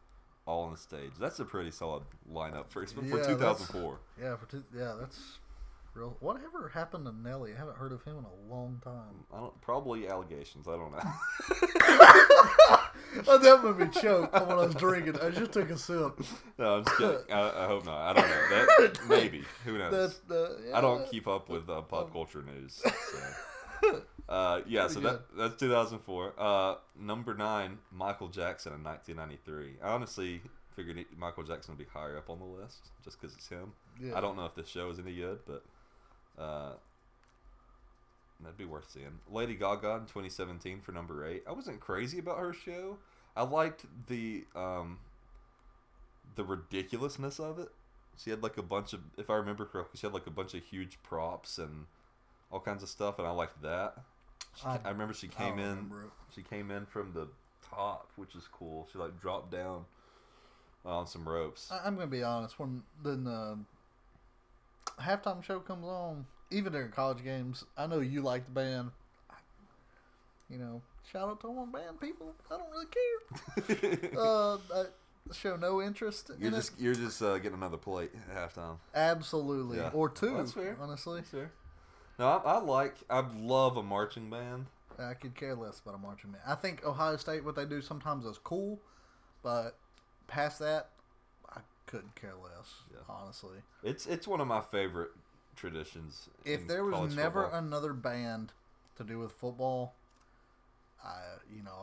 all on the stage. That's a pretty solid lineup for 2004. That's real. Whatever happened to Nelly? I haven't heard of him in a long time. Probably allegations. I don't know. Oh, that made me choke when I was drinking. I just took a sip. No, I'm just kidding. I hope not. I don't know. Maybe. Who knows? I don't keep up with pop culture news. So. So that's 2004. Number 9, Michael Jackson in 1993. I honestly figured Michael Jackson would be higher up on the list just because it's him. Yeah. I don't know if this show is any good, but that'd be worth seeing. Lady Gaga in 2017 for number 8. I wasn't crazy about her show. I liked the ridiculousness of it. She had like a bunch of, if I remember correctly, she had like a bunch of huge props and all kinds of stuff, and I liked that. I remember she came in. She came in from the top, which is cool. She like dropped down on some ropes. I'm gonna be honest. When the halftime show comes on, even during college games, I know you like the band. Shout out to all my band people. I don't really care. I show no interest. You're just getting another plate at halftime. Absolutely, Yeah. or two. Well, that's fair. Honestly, That's fair. No, I love a marching band. I could care less about a marching band. I think Ohio State, what they do sometimes is cool, but past that, I couldn't care less. Yeah. Honestly, It's one of my favorite traditions. if in there was college never football. another band to do with football, I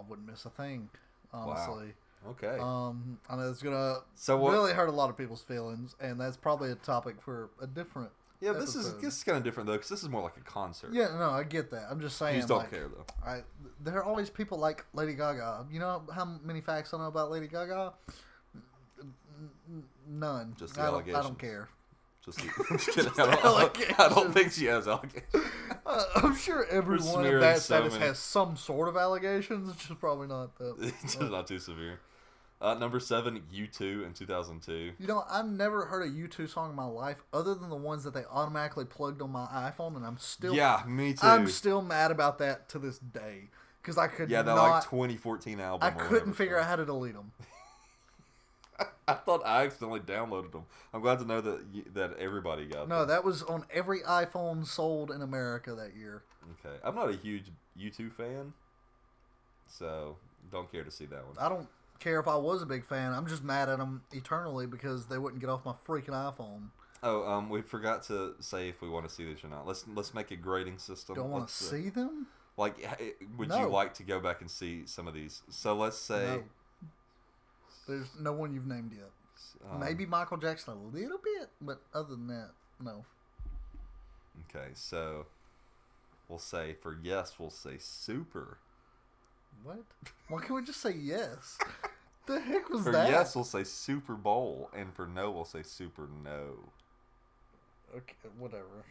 wouldn't miss a thing. Honestly. Okay. I know it's gonna So really hurt a lot of people's feelings, and that's probably a topic for a different. Yeah, this episode. is kind of different though, because this is more like a concert. Yeah, no, I get that. I'm just saying. You just don't care though. There are always people like Lady Gaga. You know how many facts I know about Lady Gaga? None. Just the I allegations. don't care. Just kidding. I don't think she has allegations. I'm sure everyone of smearing that so status many. has some sort of allegations. It's just probably not that. It's just not too severe. Number 7, U2 in 2002. I've never heard a U2 song in my life other than the ones that they automatically plugged on my iPhone, and I'm still Me too. I'm still mad about that to this day because I could that not. like 2014 album. I couldn't figure out how to delete them. I thought I accidentally downloaded them. I'm glad to know that everybody got No, them. that was on every iPhone sold in America that year. Okay, I'm not a huge U2 fan, so don't care to see that one. I don't care if I was a big fan. I'm just mad at them eternally because they wouldn't get off my freaking iPhone. Oh, we forgot to say if we want to see these or not. Let's make a grading system. Don't want to see them? Like, would No. you like to go back and see some of these? So let's say. No. There's no one you've named yet. Maybe Michael Jackson a little bit, but other than that, no. Okay, so we'll say for yes, we'll say super. What? Why can't we just say yes? The heck was For that? yes, we'll say Super Bowl, and for no, we'll say Super No. Okay, whatever.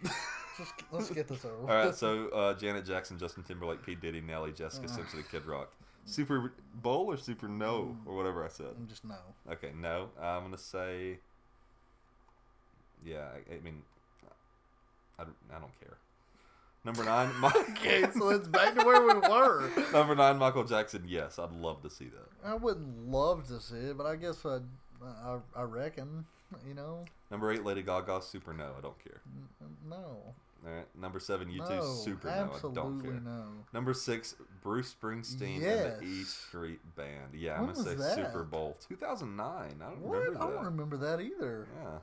Let's get this over. All right, so Janet Jackson, Justin Timberlake, P. Diddy, Nelly, Jessica Simpson, and Kid Rock. Super Bowl or Super No or whatever I said. Just no. Okay, no. I'm gonna say. Yeah, I mean, I don't care. Number 9. Okay, so it's back to where we were. Number 9, Michael Jackson. Yes, I'd love to see that. I wouldn't love to see it, but I guess I reckon, you know. Number 8, Lady Gaga. Super no. I don't care. No. All right. Number 7, U2. No, Super no. I don't absolutely care. no. Number 6, Bruce Springsteen and the E Street Band. Yeah, When I'm gonna say was that? Super Bowl 2009. I don't What? remember that. I don't remember that either. Yeah,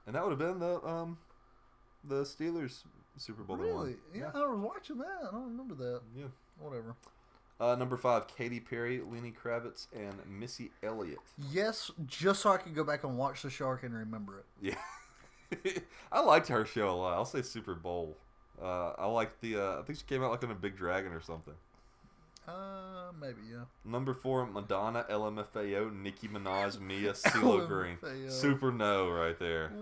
and that would have been the Steelers Super Bowl. They won. Really? Yeah, I was watching that. I don't remember that. Yeah. Whatever. Number 5, Katy Perry, Lenny Kravitz, and Missy Elliott. Yes, just so I could go back and watch The Shark and remember it. Yeah. I liked her show a lot. I'll say Super Bowl. I like I think she came out like on a big dragon or something. Maybe, yeah. Number 4, Madonna, LMFAO, Nicki Minaj, Mia, CeeLo Green. Super no right there.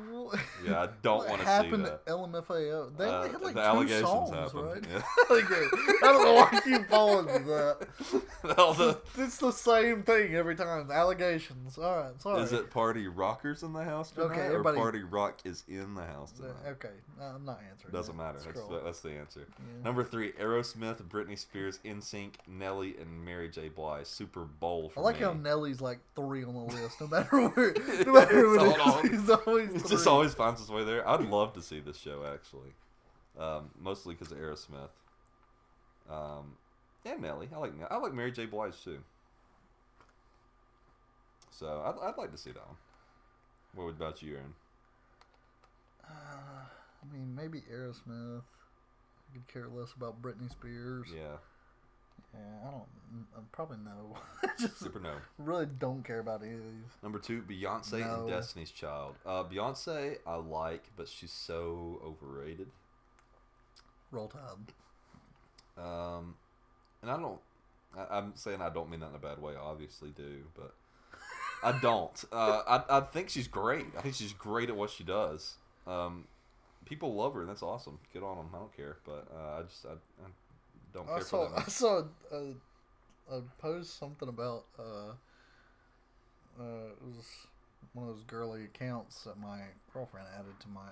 Yeah, I don't want to see that. What happened to LMFAO? They only had like the 2 allegations songs, happened. right? Yeah. Okay. I don't know why I keep falling to that. It's the same thing every time. Allegations. All right, sorry. Is it party rockers in the house tonight, Okay, or everybody- party rock is in the house tonight? Okay, I'm not answering. Doesn't that. matter. Scroll. That's the answer. Yeah. Number 3, Aerosmith, Britney Spears, NSYNC, Nelly, and Mary J. Blige. Super Bowl for I like me. how Nelly's like 3 on the list. No matter where, no matter what it is, he's always It 3. just always finds its way there. I'd love to see this show actually, mostly because of Aerosmith. And Nelly. I like Mary J. Blige too. So I'd like to see that one. What about you, Aaron? I mean, maybe Aerosmith. I could care less about Britney Spears. Yeah. Yeah, I probably no. I just Super no. really don't care about any of these. Number 2, Beyonce No. and Destiny's Child. Beyonce I like, but she's so overrated. Roll Tide. And I'm saying I don't mean that in a bad way. I obviously do, but I don't. I think she's great. I think she's great at what she does. People love her, and that's awesome. Get on them. I don't care, but I don't care for that much. I saw a post something about it was one of those girly accounts that my girlfriend added to my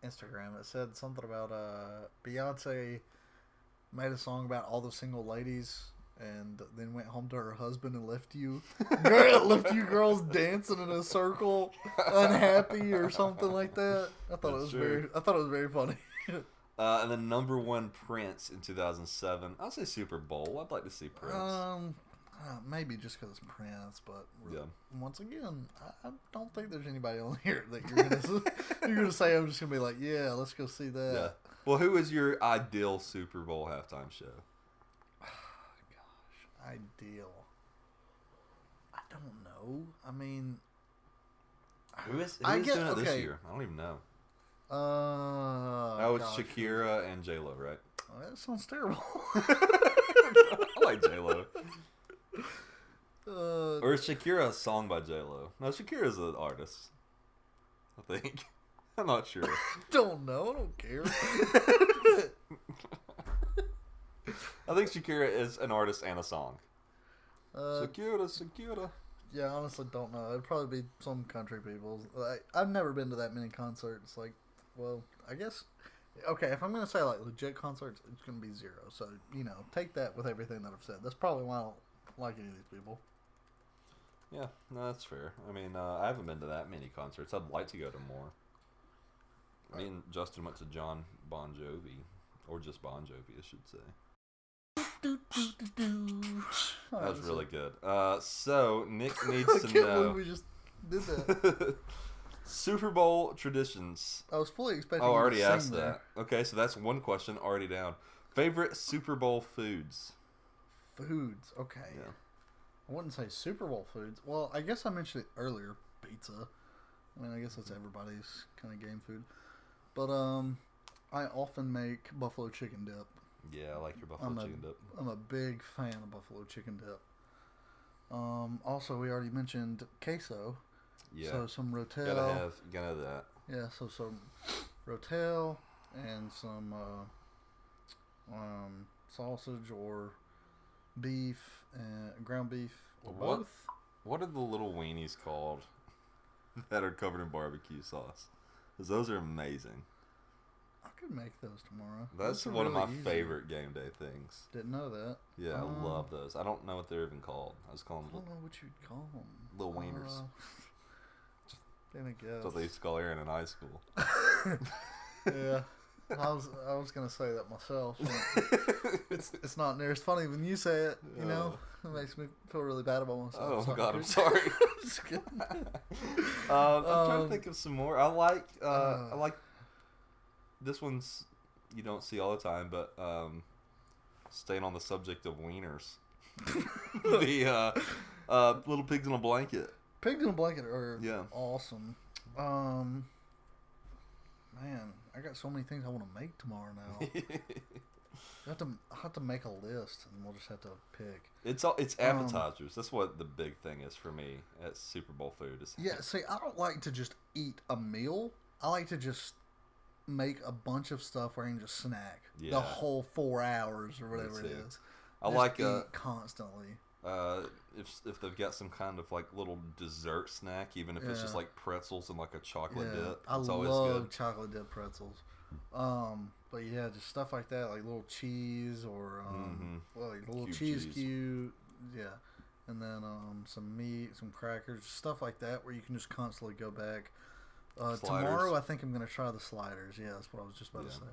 Instagram. It said something about Beyonce made a song about all the single ladies and then went home to her husband and left you girls dancing in a circle unhappy or something like that. I thought That's it true. was very funny. And then number 1, Prince in 2007. I'll say Super Bowl. I'd like to see Prince. Maybe just because it's Prince, but Yeah. once again, I don't think there's anybody on here that you're gonna say I'm just gonna be like, yeah, let's go see that. Yeah. Well, who is your ideal Super Bowl halftime show? Gosh, ideal. I don't know. I mean, Who is I doing get- it this okay. year? I don't even know. that was Shakira and J-Lo, right? That sounds terrible. I like J-Lo. uh, Or is Shakira a song by J-Lo? No, Shakira's an artist. I think. I'm not sure. don't know. I don't care. I think Shakira is an artist and a song. Uh, Shakira. Yeah, I honestly don't know. It'd probably be some country people. I've never been to that many concerts. Like, well, I guess. Okay, if I'm gonna say like legit concerts, it's gonna be 0. So take that with everything that I've said. That's probably why I don't like any of these people. Yeah, no, that's fair. I mean, I haven't been to that many concerts. I'd like to go to more. Me and Justin went to John Bon Jovi, or just Bon Jovi, I should say. That was really good. So Nick needs I to can't know believe we just did that. Super Bowl traditions. I was fully expecting. Oh, I you to already sing asked there. that. Okay, so that's one question already down. Favorite Super Bowl foods? Foods. Okay. Yeah. I wouldn't say Super Bowl foods. Well, I guess I mentioned it earlier. Pizza. I mean, I guess that's everybody's kind of game food. But I often make buffalo chicken dip. Yeah, I like your buffalo chicken dip. I'm a big fan of buffalo chicken dip. Also, we already mentioned queso. Yeah. So some Rotel. You gotta have that. Yeah, so some Rotel and some sausage or beef and ground beef or What? both. What are the little weenies called that are covered in barbecue sauce? Because those are amazing. I could make those tomorrow. That's Those are one of my really easy. favorite game day things. Didn't know that. Yeah, I love those. I don't know what they're even called. I was calling I them don't know what you'd call them. little wieners. Then I guess. That's what they used to call Aaron in high school. Yeah. I was gonna say that myself. It's not near as funny when you say it. You know, it makes me feel really bad about myself. Oh God, I'm sorry. Just kidding. I'm trying to think of some more. I like this one's you don't see all the time, but staying on the subject of wieners, the little pigs in a blanket. Pigs in a blanket are Yeah. awesome. Man, I got so many things I want to make tomorrow now. I have to make a list, and we'll just have to pick. It's appetizers. That's what the big thing is for me at Super Bowl food. Yeah, see, I don't like to just eat a meal. I like to just make a bunch of stuff where I can just snack the whole 4 hours or whatever it is. I just like eat constantly. If they've got some kind of like little dessert snack, even if it's just like pretzels and like a chocolate dip. I It's love always good. chocolate dip pretzels. But yeah, just stuff like that, like little cheese or like little cheese cube, and then some meat, some crackers, stuff like that, where you can just constantly go back. Tomorrow, I think I'm gonna try the sliders. Yeah, that's what I was just about to say.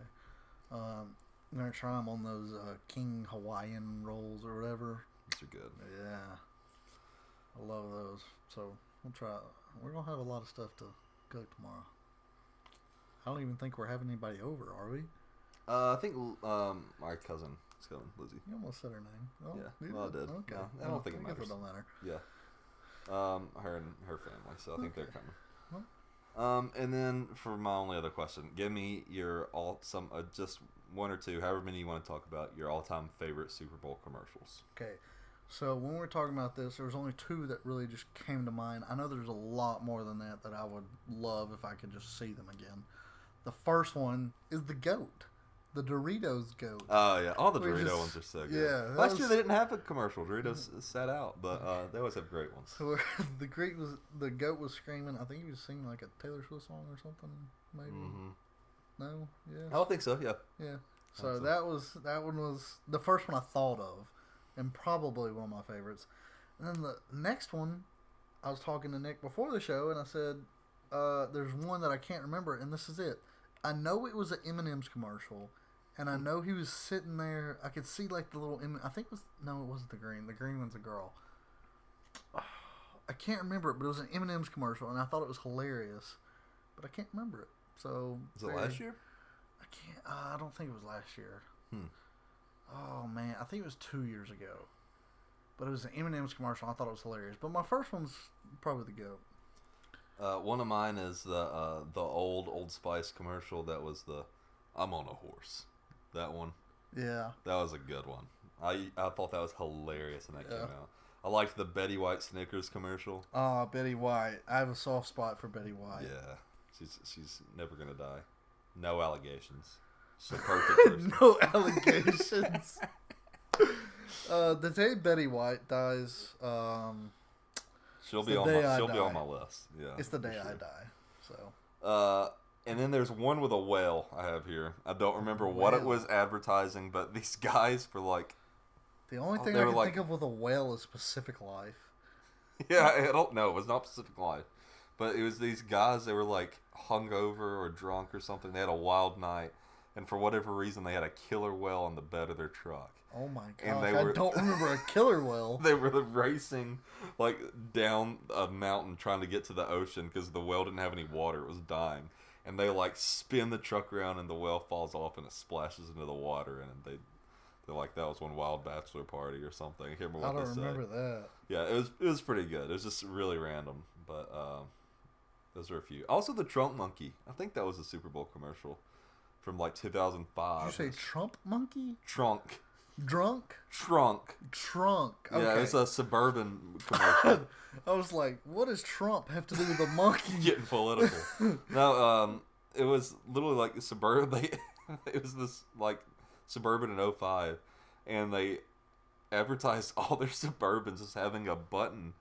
I'm gonna try them on those King Hawaiian rolls or whatever. These are good. Yeah, I love those. So we'll try. We're gonna have a lot of stuff to cook tomorrow. I don't even think we're having anybody over, are we? I think my cousin is coming, Lizzie. You almost said her name. Oh, Yeah, you well, I did. Okay. No, I don't think it I guess matters. it don't matter. Yeah. Her and her family, so I think they're coming. Well. And then for my only other question, give me your just one or two, however many you want to talk about, your all-time favorite Super Bowl commercials. Okay. So when we're talking about this, there was only two that really just came to mind. I know there's a lot more than that I would love if I could just see them again. The first one is the goat. The Doritos goat. Oh, yeah. All the We're Dorito just- ones are so good. yeah, Last year they didn't have a commercial. Doritos sat out, but they always have great ones. So the goat was screaming. I think he was singing like a Taylor Swift song or something. Maybe. Mm-hmm. No. Yeah. I don't think so, yeah. Yeah. So that one was the first one I thought of, and probably one of my favorites. And then the next one, I was talking to Nick before the show, and I said, "There's one that I can't remember, and this is it. I know it was an M&M's commercial, and I know he was sitting there. I could see like the little I think it wasn't the green. The green one's a girl. I can't remember it, but it was an M&M's commercial, and I thought it was hilarious, but I can't remember it. So Was it last year? I can't. I don't think it was last year. Hmm. Oh man, I think it was 2 years ago. But it was an M&M's commercial. I thought it was hilarious. But my first one's probably the goat. One of mine is the Old Spice commercial that was the "I'm on a horse." That one. Yeah. That was a good one. I thought that was hilarious when that came out. I liked the Betty White Snickers commercial. Oh, Betty White. I have a soft spot for Betty White. Yeah, she's never gonna die. No allegations. She's a perfect person. No allegations. The day Betty White dies, She'll it's be the on day my I she'll be die. on my list. Yeah, it's the for day I sure. die. So. And then there's one with a whale I have here. I don't remember what it was advertising, but these guys for like. The only thing they I were can like- think of with a whale is Pacific Life. Yeah, I don't know. It was not Pacific Life, but it was these guys. They were like hungover or drunk or something. They had a wild night, and for whatever reason, they had a killer whale on the bed of their truck. Oh my gosh, And I don't remember a killer whale. They were racing like down a mountain trying to get to the ocean because the whale didn't have any water. It was dying. And they like spin the truck around and the whale falls off and it splashes into the water. And they're like, that was one wild bachelor party or something. I can't remember I what don't they remember said. that. Yeah, it was pretty good. It was just really random. But those are a few. Also the Trunk Monkey. I think that was a Super Bowl commercial from like 2005. Did you say Trump monkey? Trunk. Drunk? Trunk. Trunk. Okay. Yeah, it's a Suburban commercial. I was like, what does Trump have to do with the monkey? Getting political. No, it was literally like Suburban. It was this like Suburban in 05, and advertised all their Suburbans as having a button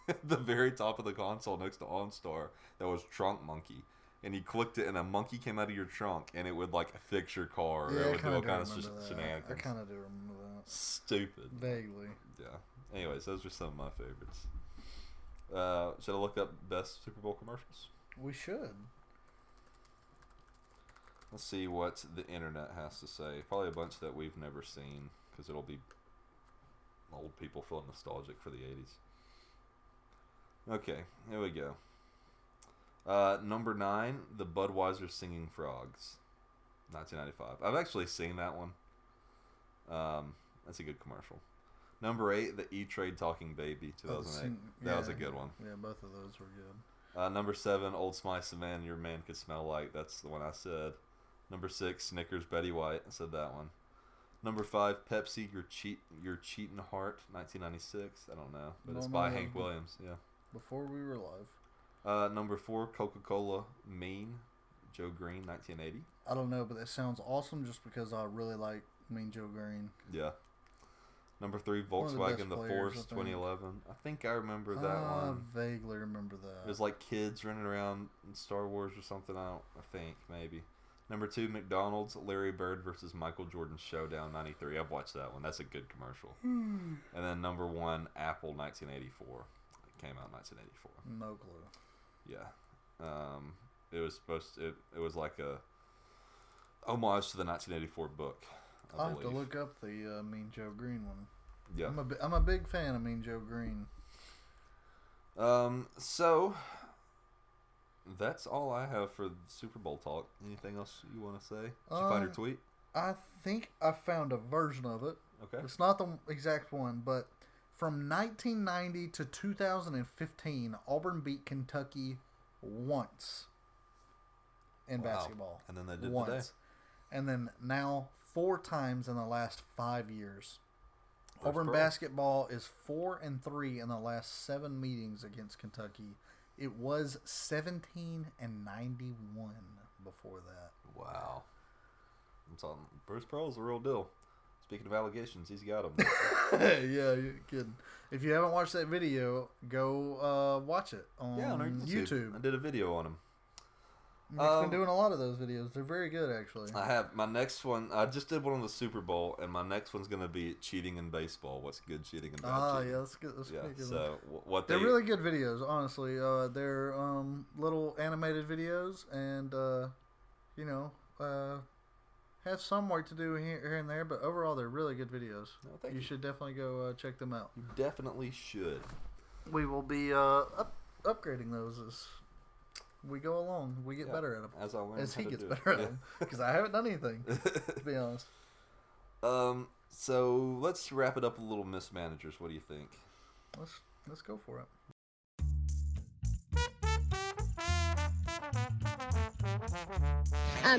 at the very top of the console next to OnStar that was Trunk Monkey. And you clicked it, and a monkey came out of your trunk, and it would, like, fix your car. Or it would do all kinds of shenanigans. I kind of do remember that. Stupid. Vaguely. Yeah. Anyways, those are some of my favorites. Should I look up best Super Bowl commercials? We should. Let's see what the internet has to say. Probably a bunch that we've never seen, because it'll be old people feeling nostalgic for the 80s. Okay, here we go. Number 9, the Budweiser Singing Frogs, 1995. I've actually seen that one. That's a good commercial. Number 8, the E-Trade Talking Baby, 2008. That was a good one. Yeah, both of those were good. Number 7, Old Spice Man, Your Man Could Smell Like. That's the one I said. Number 6, Snickers, Betty White. I said that one. Number 5, Pepsi, Your Cheatin' Heart, 1996. I don't know, but it's by Hank Williams. Yeah. Before we were live. Number 4, Coca-Cola, Mean, Joe Green, 1980. I don't know, but that sounds awesome just because I really like Mean Joe Green. Yeah. Number 3, Volkswagen, the Force, 2011. I think I remember that one. I vaguely remember that. It was like kids running around in Star Wars or something. I think, maybe. Number 2, McDonald's, Larry Bird versus Michael Jordan Showdown, 93. I've watched that one. That's a good commercial. And then number 1, Apple, 1984. It came out in 1984. No clue. Yeah. It was it was like a homage to the 1984 book. I'll have to look up the Mean Joe Green one. Yeah. I'm a big fan of Mean Joe Green. So that's all I have for the Super Bowl talk. Anything else you want to say? Did you find your tweet? I think I found a version of it. Okay. It's not the exact one, but from 1990 to 2015, Auburn beat Kentucky once in basketball. And then they did once. Today. And then now 4 times in the last 5 years. Auburn basketball is 4-3 in the last 7 meetings against Kentucky. It was 17-91 before that. Wow. I'm talking, Bruce Pearl's the real deal. Speaking of allegations, he's got them. Yeah, you're kidding. If you haven't watched that video, go watch it on YouTube. I did a video on him. Nick's been doing a lot of those videos. They're very good, actually. I have. My next one, I just did one on the Super Bowl, and my next one's going to be cheating in baseball. What's good cheating and bad cheating. Yeah, that's good. That's pretty good. So they're really good videos, honestly. They're little animated videos, and, have some work to do here and there, but overall, they're really good videos. No, you should definitely go check them out. You definitely should. We will be upgrading those as we go along. We get better at them. As I learn as he gets do better at them. Because I haven't done anything, to be honest. So let's wrap it up a little, mismanagers. What do you think? Let's go for it.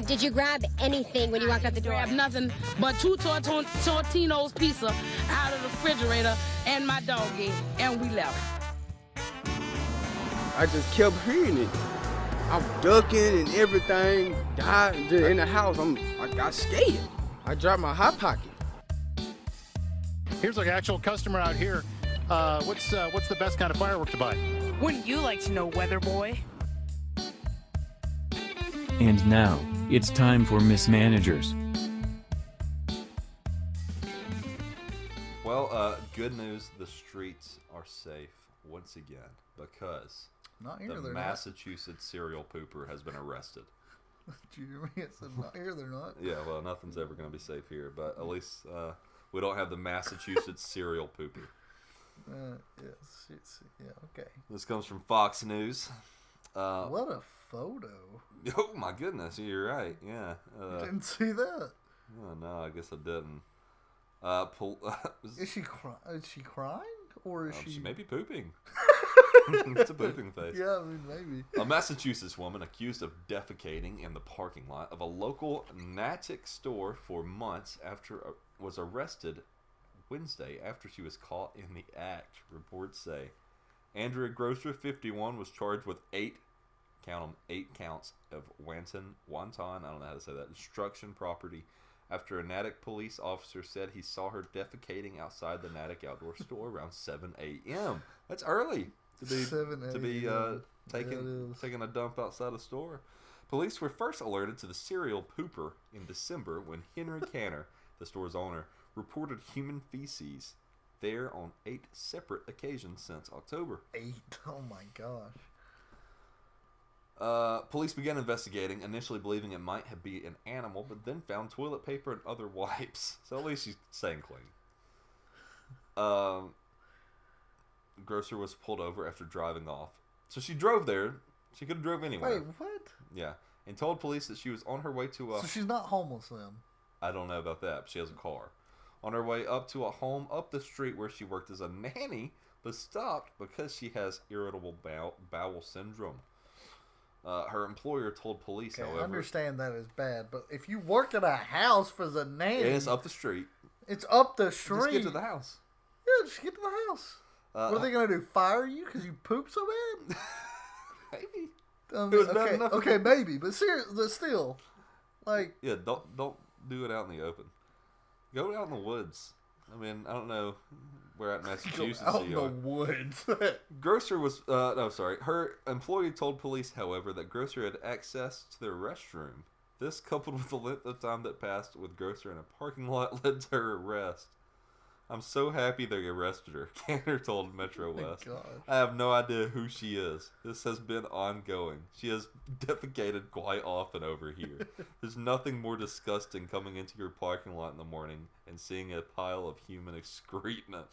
Did you grab anything when you walked out the door? Grabbed nothing but 2 Tortino's pizza out of the refrigerator and my doggy, and we left. I just kept hearing it. I'm ducking and everything. In the house, I got scared. I dropped my hot pocket. Here's an actual customer out here. What's the best kind of firework to buy? Wouldn't you like to know, weather boy? And now, it's time for mismanagers. Well, good news, the streets are safe once again because the Massachusetts serial pooper has been arrested. Did you hear me? It said not here, they're not. Yeah, well, nothing's ever going to be safe here, but at least we don't have the Massachusetts serial pooper. Yes, okay. This comes from Fox News. What a photo. Oh, my goodness, you're right, yeah. Didn't see that. Oh, no, I guess I didn't. Is she crying? Or is she may be pooping. It's a pooping face. Yeah, I mean, maybe. A Massachusetts woman accused of defecating in the parking lot of a local Natick store for months was arrested Wednesday after she was caught in the act, reports say. Andrea Grosser, 51, was charged with 8 counts of wanton, I don't know how to say that, destruction property after a Natick police officer said he saw her defecating outside the Natick outdoor store around 7 a.m. That's early to be taking a dump outside a store. Police were first alerted to the serial pooper in December when Henry Canner, the store's owner, reported human feces there on 8 separate occasions since October. 8? Oh my gosh. Police began investigating, initially believing it might be an animal, but then found toilet paper and other wipes. So at least she's staying clean. Grocer was pulled over after driving off. So she drove there. She could have drove anywhere. Wait, what? Yeah. And told police that she was on her way to a... So she's not homeless then? I don't know about that, but she has a car. On her way up to a home up the street where she worked as a nanny, but stopped because she has irritable bowel syndrome. Her employer told police, however... I understand that is bad, but if you work at a house for the nanny... And it's up the street. It's up the street. Just get to the house. Yeah, just get to the house. What are they going to do, fire you because you poop so bad? Maybe. It was bad enough. Okay, maybe, but seriously, still, like... Yeah, don't do it out in the open. Go out in the woods. I mean, I don't know where at Massachusetts Go out in the woods. Grocer was... Her employee told police, however, that Grocer had access to their restroom. This, coupled with the length of time that passed with Grocer in a parking lot, led to her arrest. I'm so happy they arrested her, Canner told Metro West. I have no idea who she is. This has been ongoing. She has defecated quite often over here. There's nothing more disgusting coming into your parking lot in the morning and seeing a pile of human excrement.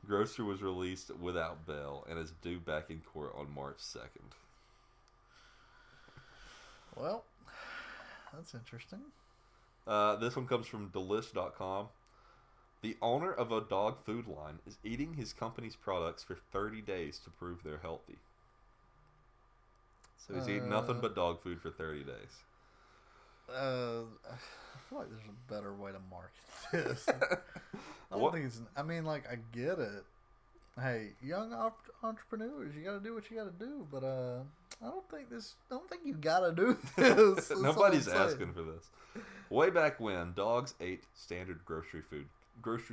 Grocer was released without bail and is due back in court on March 2nd. Well, that's interesting. This one comes from delish.com. The owner of a dog food line is eating his company's products for 30 days to prove they're healthy. So he's eating nothing but dog food for 30 days. I feel like there's a better way to market this. I don't think it's... I mean, like, I get it. Hey, young entrepreneurs, you got to do what you got to do, but I don't think you got to do this. Nobody's asking for this. Way back when, dogs ate standard grocery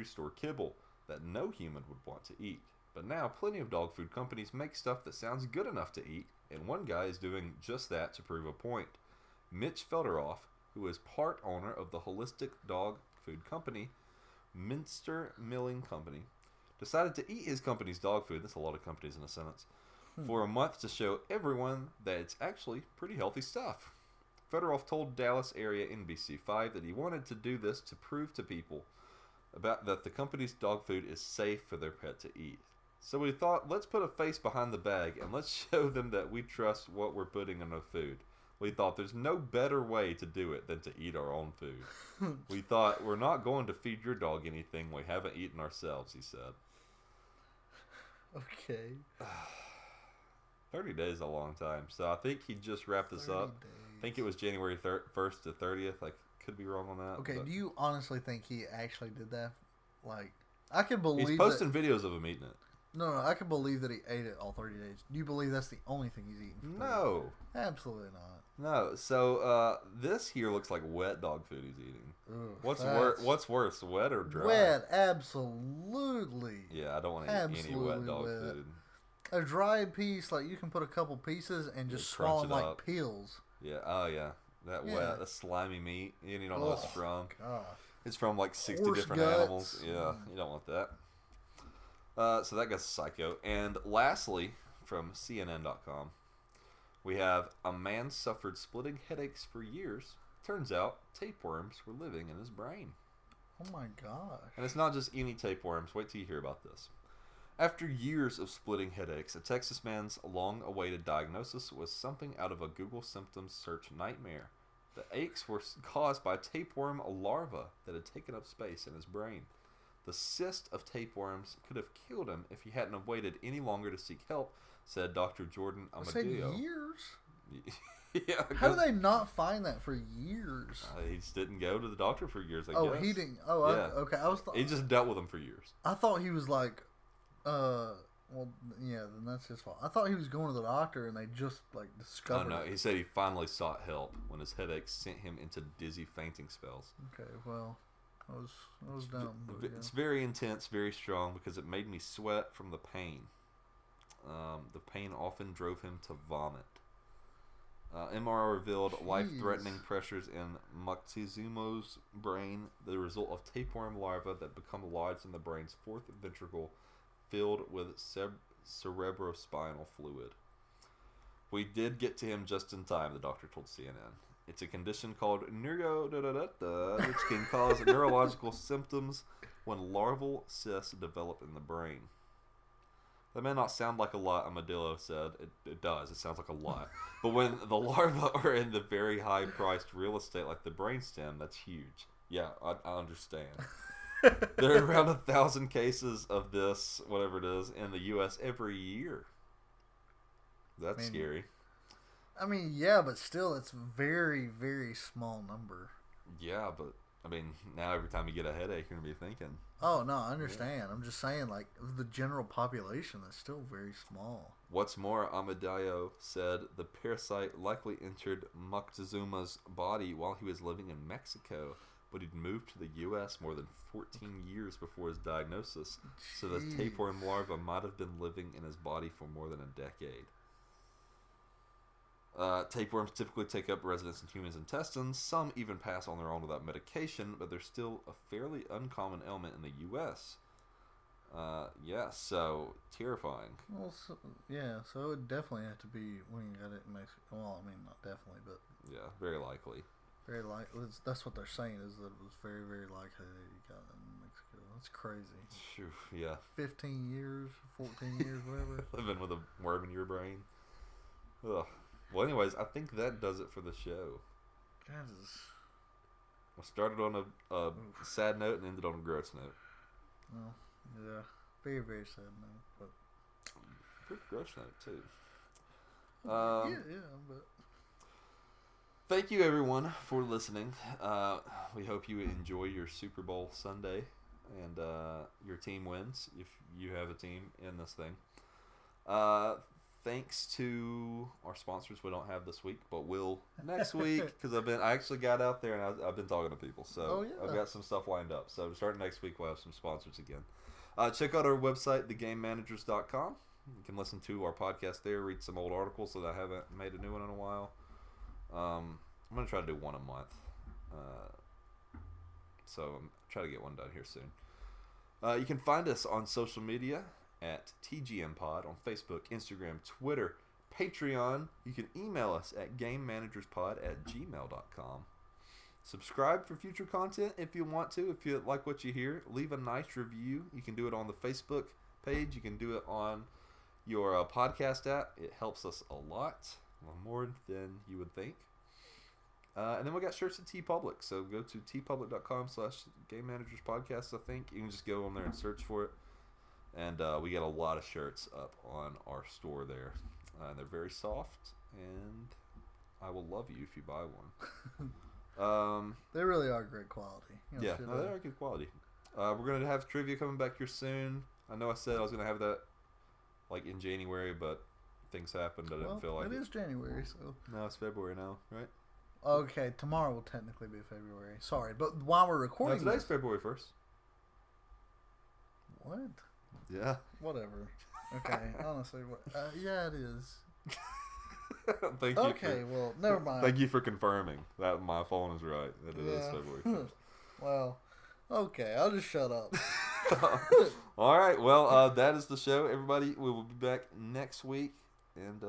store kibble that no human would want to eat. But now, plenty of dog food companies make stuff that sounds good enough to eat, and one guy is doing just that to prove a point. Mitch Felderoff, who is part owner of the holistic dog food company, Minster Milling Company, decided to eat his company's dog food, that's a lot of companies in a sentence, for a month to show everyone that it's actually pretty healthy stuff. Federoff told Dallas area NBC5 that he wanted to do this to prove to people about that the company's dog food is safe for their pet to eat. So we thought, let's put a face behind the bag and let's show them that we trust what we're putting in our food. We thought there's no better way to do it than to eat our own food. We thought, we're not going to feed your dog anything we haven't eaten ourselves, he said. Okay. 30 days is a long time. So I think he just wrapped this up. Days. I think it was January 1st to 30th. I could be wrong on that. Okay, but do you honestly think he actually did that? Like, I can believe he's posting videos of him eating it. No, I can believe that he ate it all 30 days. Do you believe that's the only thing he's eaten? No. Absolutely not. No. So this here looks like wet dog food he's eating. Ugh, what's worse, wet or dry? Wet, absolutely. Yeah, I don't want to eat any wet dog food. A dry piece, like you can put a couple pieces and just swallow them like peels. Yeah. Oh yeah. That wet, the slimy meat. You don't know what it's from. God. It's from like 60 Horse different guts. animals. Yeah, you don't want that. So that guy's psycho. And lastly, from CNN.com, we have a man suffered splitting headaches for years. Turns out tapeworms were living in his brain. Oh my gosh. And it's not just any tapeworms. Wait till you hear about this. After years of splitting headaches, a Texas man's long-awaited diagnosis was something out of a Google symptoms search nightmare. The aches were caused by tapeworm larvae that had taken up space in his brain. The cyst of tapeworms could have killed him if he hadn't waited any longer to seek help, said Dr. Jordan Amadeo. Said years? Yeah. How did they not find that for years? He just didn't go to the doctor for years, I guess. guess. He didn't. Oh, yeah. Okay. He just dealt with them for years. I thought he was like Well, yeah, then that's his fault. I thought he was going to the doctor and they just discovered. Oh no, he said he finally sought help when his headache sent him into dizzy fainting spells. Okay, well, I was dumb. But, It's very intense, very strong because it made me sweat from the pain. The pain often drove him to vomit. MRI revealed life-threatening pressures in Moctezuma's brain, the result of tapeworm larvae that become lodged in the brain's fourth ventricle, filled with cerebrospinal fluid. We did get to him just in time, the doctor told CNN. It's a condition called which can cause neurological symptoms when larval cysts develop in the brain. That may not sound like a lot, Amadillo said. It does. It sounds like a lot. But when the larvae are in the very high-priced real estate like the brainstem, that's huge. Yeah, I understand. There are around 1,000 cases of this, whatever it is, in the U.S. every year. That's scary. I mean, yeah, but still, it's very, very small number. Yeah, but, I mean, now every time you get a headache, you're going to be thinking. Oh, no, I understand. Yeah. I'm just saying, the general population is still very small. What's more, Amadillo said the parasite likely entered Moctezuma's body while he was living in Mexico, but he'd moved to the U.S. more than 14 years before his diagnosis, so the tapeworm larva might have been living in his body for more than a decade. Tapeworms typically take up residence in humans' intestines. Some even pass on their own without medication, but they're still a fairly uncommon ailment in the U.S. Yeah, so terrifying. Well, so it would definitely have to be when you got it in Mexico. Well, I mean, not definitely, but yeah, very likely. Very likely. That's what they're saying, is that it was very, very likely that you got it in Mexico. That's crazy. Phew, yeah. 15 years, 14 years, whatever. Living with a worm in your brain. Ugh. Well, anyways, I think that does it for the show. I started on a sad note and ended on a gross note. Well, yeah. Very, very sad note. But pretty gross note, too. Yeah, but... Thank you, everyone, for listening. We hope you enjoy your Super Bowl Sunday and your team wins if you have a team in this thing. Thanks to our sponsors we don't have this week, but will next week, because I actually got out there and I've been talking to people, so I've got some stuff lined up. So starting next week, we'll have some sponsors again. Check out our website, thegamemanagers.com. You can listen to our podcast there, read some old articles that I haven't made a new one in a while. I'm going to try to do one a month. So I'm trying to get one done here soon. You can find us on social media at TGM Pod on Facebook, Instagram, Twitter, Patreon. You can email us at gamemanagerspod@gmail.com. Subscribe for future content if you want to. If you like what you hear, leave a nice review. You can do it on the Facebook page. You can do it on your podcast app. It helps us a lot, more than you would think. And then we got shirts at TeePublic. So go to teepublic.com/gamemanagerspodcast, I think. You can just go on there and search for it. And we get a lot of shirts up on our store there. And they're very soft, and I will love you if you buy one. They really are great quality. They are good quality. We're going to have trivia coming back here soon. I know I said I was going to have that in January, but things happened. I didn't feel like it. It is January, so... No, it's February now, right? Okay, tomorrow will technically be February. Sorry, but while we're recording... No, today's February 1st. What? Yeah. Whatever. Okay, honestly, yeah, it is. Thank you. Okay, well, never mind. Thank you for confirming that my phone is right. That it is February 1st. Well, okay, I'll just shut up. All right, well, that is the show, everybody. We will be back next week, and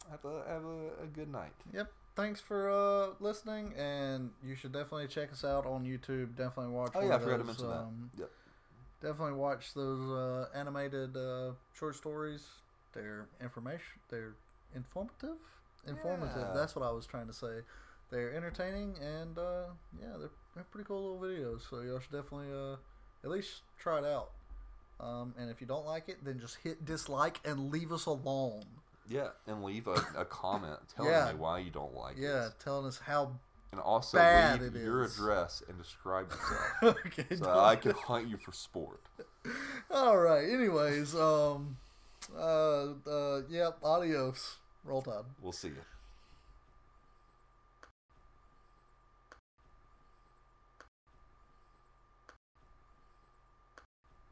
have a good night. Yep. Thanks for listening, and you should definitely check us out on YouTube. Definitely watch. Oh yeah, I forgot to mention that. Yep. Definitely watch those animated short stories. They're They're informative. Yeah. That's what I was trying to say. They're entertaining, and they're pretty cool little videos. So y'all should definitely at least try it out. And if you don't like it, then just hit dislike and leave us alone. Yeah, and leave a comment telling me why you don't like it. Yeah, telling us how And also bad leave it your is. address and describe yourself. Okay. So I can hunt you for sport. All right. Anyways, yep. Adios. Roll Tide. We'll see you.